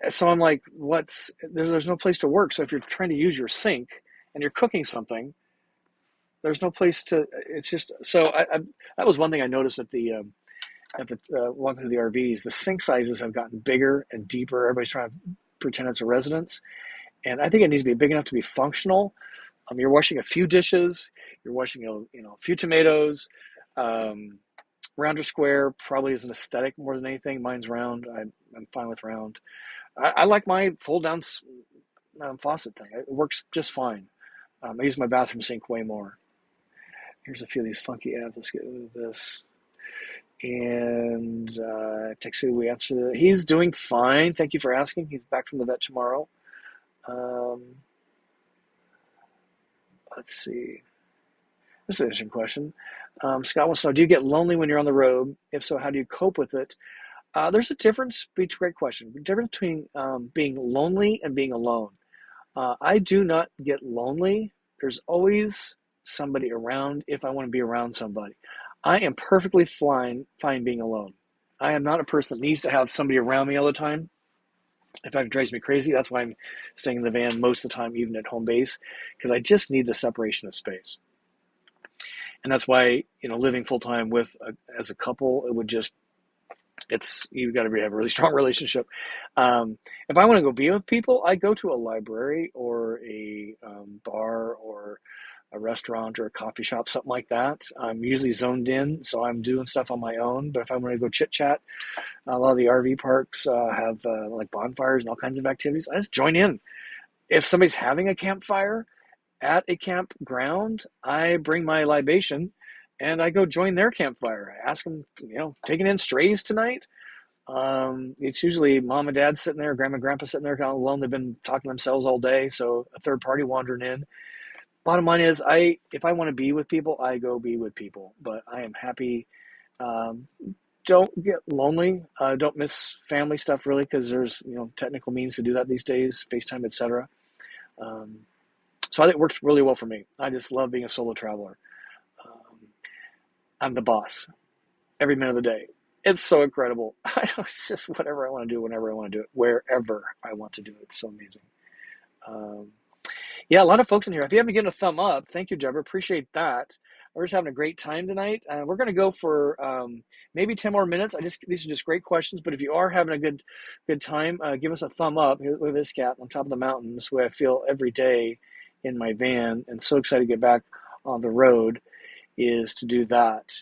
So I'm like, there's no place to work. So if you're trying to use your sink and you're cooking something, there's no place to. It's just so. That was one thing I noticed at the walking through the RVs. The sink sizes have gotten bigger and deeper. Everybody's trying to pretend it's a residence, and I think it needs to be big enough to be functional. You're washing a few dishes. You're washing a few tomatoes. Round or square probably is an aesthetic more than anything. Mine's round. I'm fine with round. I like my fold down faucet thing. It works just fine. I use my bathroom sink way more. Here's a few of these funky ads. Let's get into this. And Texu, we answer. He's doing fine. Thank you for asking. He's back from the vet tomorrow. Let's see. This is an interesting question. Scott wants to know, do you get lonely when you're on the road? If so, how do you cope with it? There's a difference, great question, difference between being lonely and being alone. I do not get lonely. There's always somebody around if I want to be around somebody. I am perfectly fine being alone. I am not a person that needs to have somebody around me all the time. In fact, it drives me crazy. That's why I'm staying in the van most of the time, even at home base, because I just need the separation of space. And that's why, living full time as a couple, you've got to have a really strong relationship. If I want to go be with people, I go to a library or a bar or a restaurant or a coffee shop, something like that. I'm usually zoned in, so I'm doing stuff on my own. But if I want to go chit chat, a lot of the RV parks have like bonfires and all kinds of activities. I just join in. If somebody's having a campfire at a campground, I bring my libation and I go join their campfire. I ask them, taking in strays tonight? It's usually mom and dad sitting there, grandma and grandpa sitting there kind of alone. They've been talking to themselves all day, so a third party wandering in. Bottom line is, if I want to be with people, I go be with people. But I am happy. Don't get lonely. Don't miss family stuff really, because there's technical means to do that these days, FaceTime, etc. So I think it works really well for me. I just love being a solo traveler. I'm the boss every minute of the day. It's so incredible. It's just whatever I want to do, whenever I want to do it, wherever I want to do it. It's so amazing. Yeah, a lot of folks in here. If you haven't given a thumb up, thank you, Deborah. Appreciate that. We're just having a great time tonight. We're going to go for maybe 10 more minutes. These are just great questions, but if you are having a good time, give us a thumb up. Look at this cat on top of the mountain. This way I feel every day in my van, and so excited to get back on the road is to do that.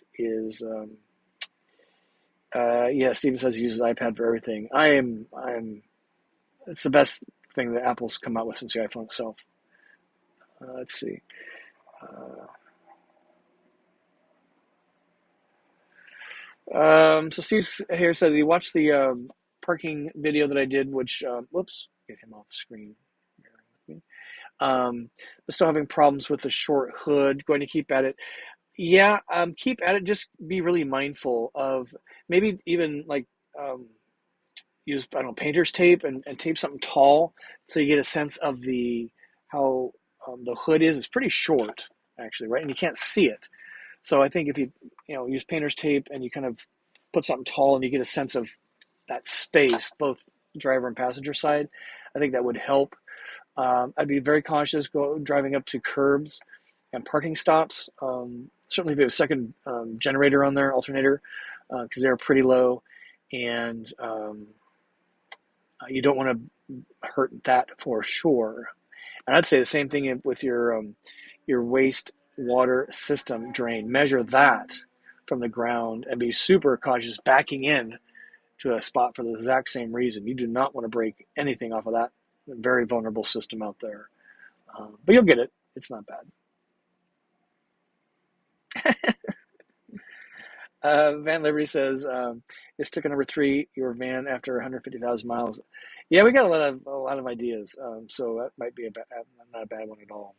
Yeah, Steven says he uses iPad for everything. It's the best thing that Apple's come out with since the iPhone itself. Let's see. So Steve here said he watched the parking video that I did, which, whoops, get him off screen. Still having problems with the short hood. Going to keep at it. Yeah, keep at it. Just be really mindful of maybe even like use, painter's tape and tape something tall so you get a sense of how the hood is. It's pretty short. actually, right? And you can't see it. So I think if you use painter's tape and you kind of put something tall and you get a sense of that space, both driver and passenger side, I think that would help. I'd be very cautious driving up to curbs and parking stops. Certainly if you have a second generator on there, alternator, because they're pretty low, and you don't want to hurt that for sure. And I'd say the same thing with your waste water system drain. Measure that from the ground and be super cautious backing in to a spot for the exact same reason. You do not want to break anything off of that very vulnerable system out there. But you'll get it. It's not bad. Van Liberty says, it's ticket number 3, your van after 150,000 miles. Yeah, we got a lot of ideas. So that might be not a bad one at all.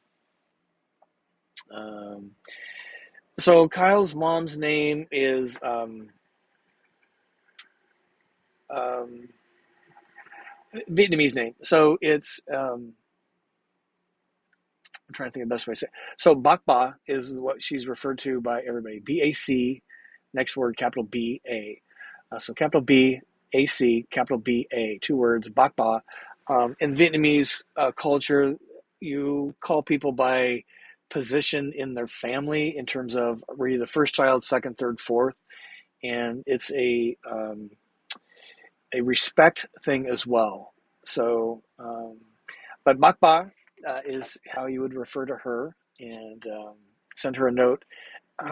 So Kyle's mom's name is Vietnamese name. So it's I'm trying to think of the best way to say it. So Bac Ba is what she's referred to by everybody. B-A-C, next word, capital B-A. So capital B-A-C, capital B-A, 2 words, Bac Ba. In Vietnamese culture, you call people by position in their family in terms of were you the first child, second, third, fourth. And it's a respect thing as well. So, but Bac Ba is how you would refer to her, and send her a note.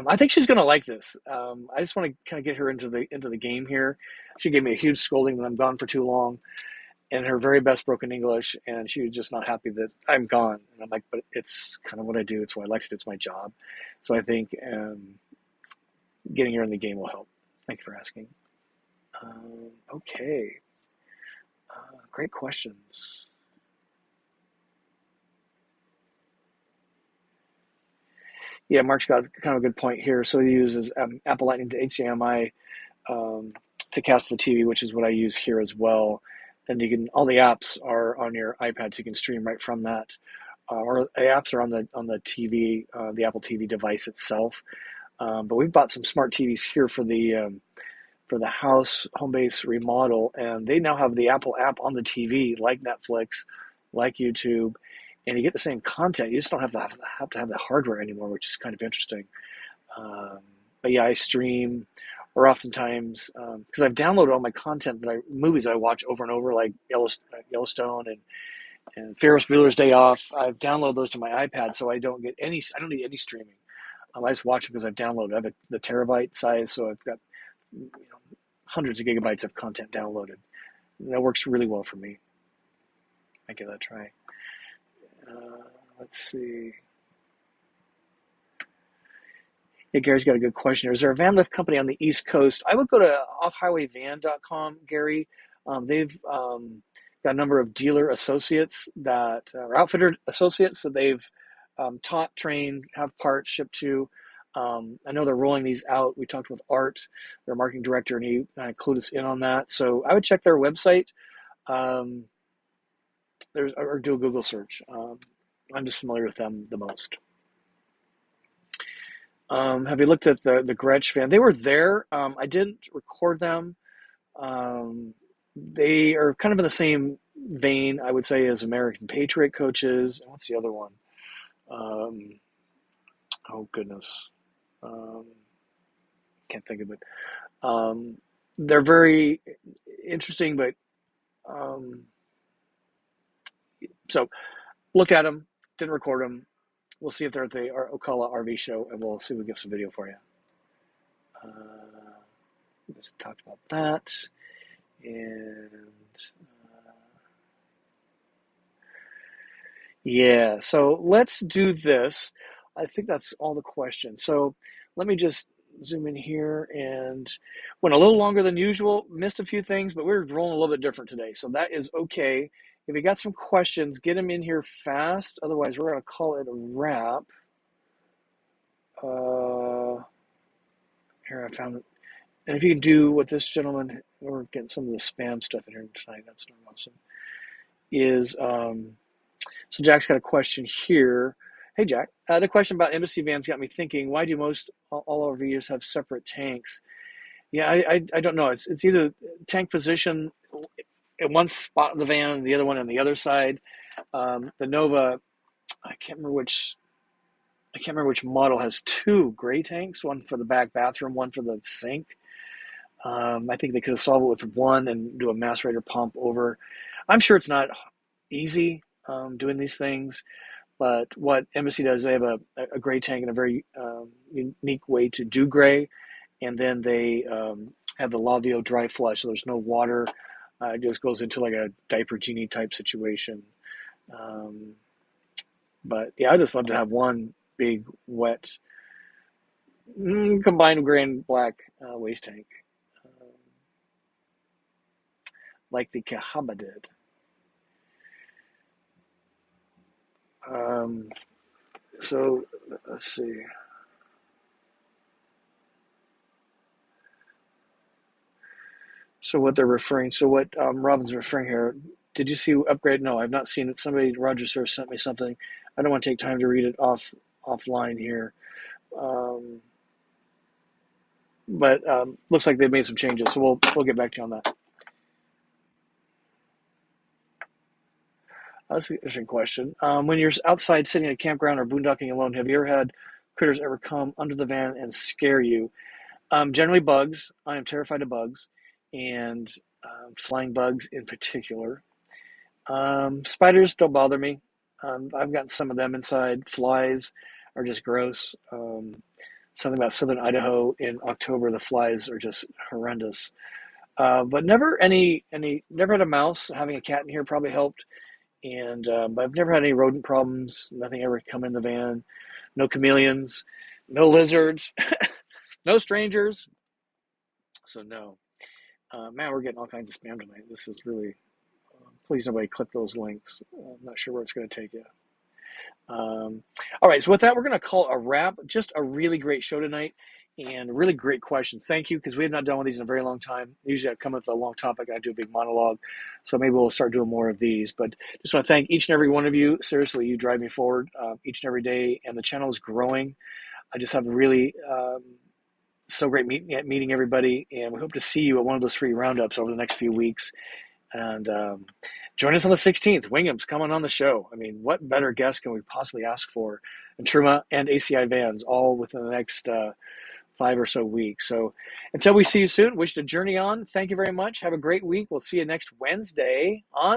I think she's going to like this. I just want to kind of get her into the game here. She gave me a huge scolding that I'm gone for too long, in her very best broken English, and she was just not happy that I'm gone. And I'm like, but it's kind of what I do. It's what I like to do. It's my job. So I think getting her in the game will help. Thank you for asking. Okay. Great questions. Yeah, Mark's got kind of a good point here. So he uses Apple Lightning to HDMI to cast the TV, which is what I use here as well. And all the apps are on your iPad, so you can stream right from that. Or the apps are on the TV, the Apple TV device itself. But we've bought some smart TVs here for the house home base remodel, and they now have the Apple app on the TV, like Netflix, like YouTube, and you get the same content. You just don't have to have the hardware anymore, which is kind of interesting. But yeah, I stream, or oftentimes because I've downloaded all my content movies I watch over and over, like Yellowstone and Ferris Bueller's Day Off. I've downloaded those to my iPad, so I don't need any streaming. I just watch them because I've downloaded. I have the terabyte size, so I've got hundreds of gigabytes of content downloaded. And that works really well for me. I give that a try. Let's see. Yeah, Gary's got a good question. Is there a van lift company on the East Coast? I would go to offhighwayvan.com, Gary. They've got a number of dealer associates or outfitter associates that they've taught, trained, have parts shipped to. I know they're rolling these out. We talked with Art, their marketing director, and he kind of clued us in on that. So I would check their website, or do a Google search. I'm just familiar with them the most. Have you looked at the Gretsch van? They were there. I didn't record them. They are kind of in the same vein, I would say, as American Patriot coaches. And what's the other one? Oh, goodness. Can't think of it. They're very interesting, but so look at them. Didn't record them. We'll see if they're at the Ocala RV show, and we'll see if we get some video for you. We just talked about that. And yeah, so let's do this. I think that's all the questions. So let me just zoom in here, and went a little longer than usual. Missed a few things, but we're rolling a little bit different today, so that is okay. If you got some questions, get them in here fast. Otherwise, we're going to call it a wrap. Here, I found it. And if you can do what this gentleman, we're getting some of the spam stuff in here tonight. That's not awesome. So Jack's got a question here. Hey, Jack. The question about embassy vans got me thinking, why do most all RVers have separate tanks? Yeah, I don't know. It's either tank position in one spot of the van and the other one on the other side. The Nova, I can't remember which model has two gray tanks, one for the back bathroom, one for the sink. I think they could have solved it with one and do a macerator pump over. I'm sure it's not easy doing these things, but what Embassy does, they have a gray tank and a very unique way to do gray, and then they have the Lavio dry flush, so there's no water. It just goes into like a diaper genie type situation. But yeah, I just love to have one big wet combined gray and black waste tank, like the Cahaba did. So let's see. So what Robin's referring here, did you see upgrade? No, I've not seen it. Roger Sir sent me something. I don't want to take time to read it offline here. But looks like they've made some changes, so we'll get back to you on that. That's an interesting question. When you're outside sitting at a campground or boondocking alone, have you ever had critters ever come under the van and scare you? Generally bugs. I am terrified of bugs, and flying bugs in particular. Spiders don't bother me. I've gotten some of them inside. Flies are just gross. Something about southern Idaho in October, the flies are just horrendous. But never had a mouse. Having a cat in here probably helped. And but I've never had any rodent problems. Nothing ever come in the van. No chameleons, no lizards, no strangers. So no. Man, we're getting all kinds of spam tonight. This is really. Please, nobody click those links. I'm not sure where it's going to take you. All right, so with that, we're going to call a wrap. Just a really great show tonight and a really great question. Thank you, because we have not done one of these in a very long time. Usually I come up with a long topic, I do a big monologue, so maybe we'll start doing more of these. But just want to thank each and every one of you. Seriously, you drive me forward each and every day, and the channel is growing. I just have really so great meeting everybody, and we hope to see you at one of those free roundups over the next few weeks. And join us on the 16th. Wingham's coming on the show. I mean, what better guest can we possibly ask for? And Truma and ACI Vans, all within the next 5 or so weeks. So until we see you soon, wish to journey on. Thank you very much. Have a great week. We'll see you next Wednesday on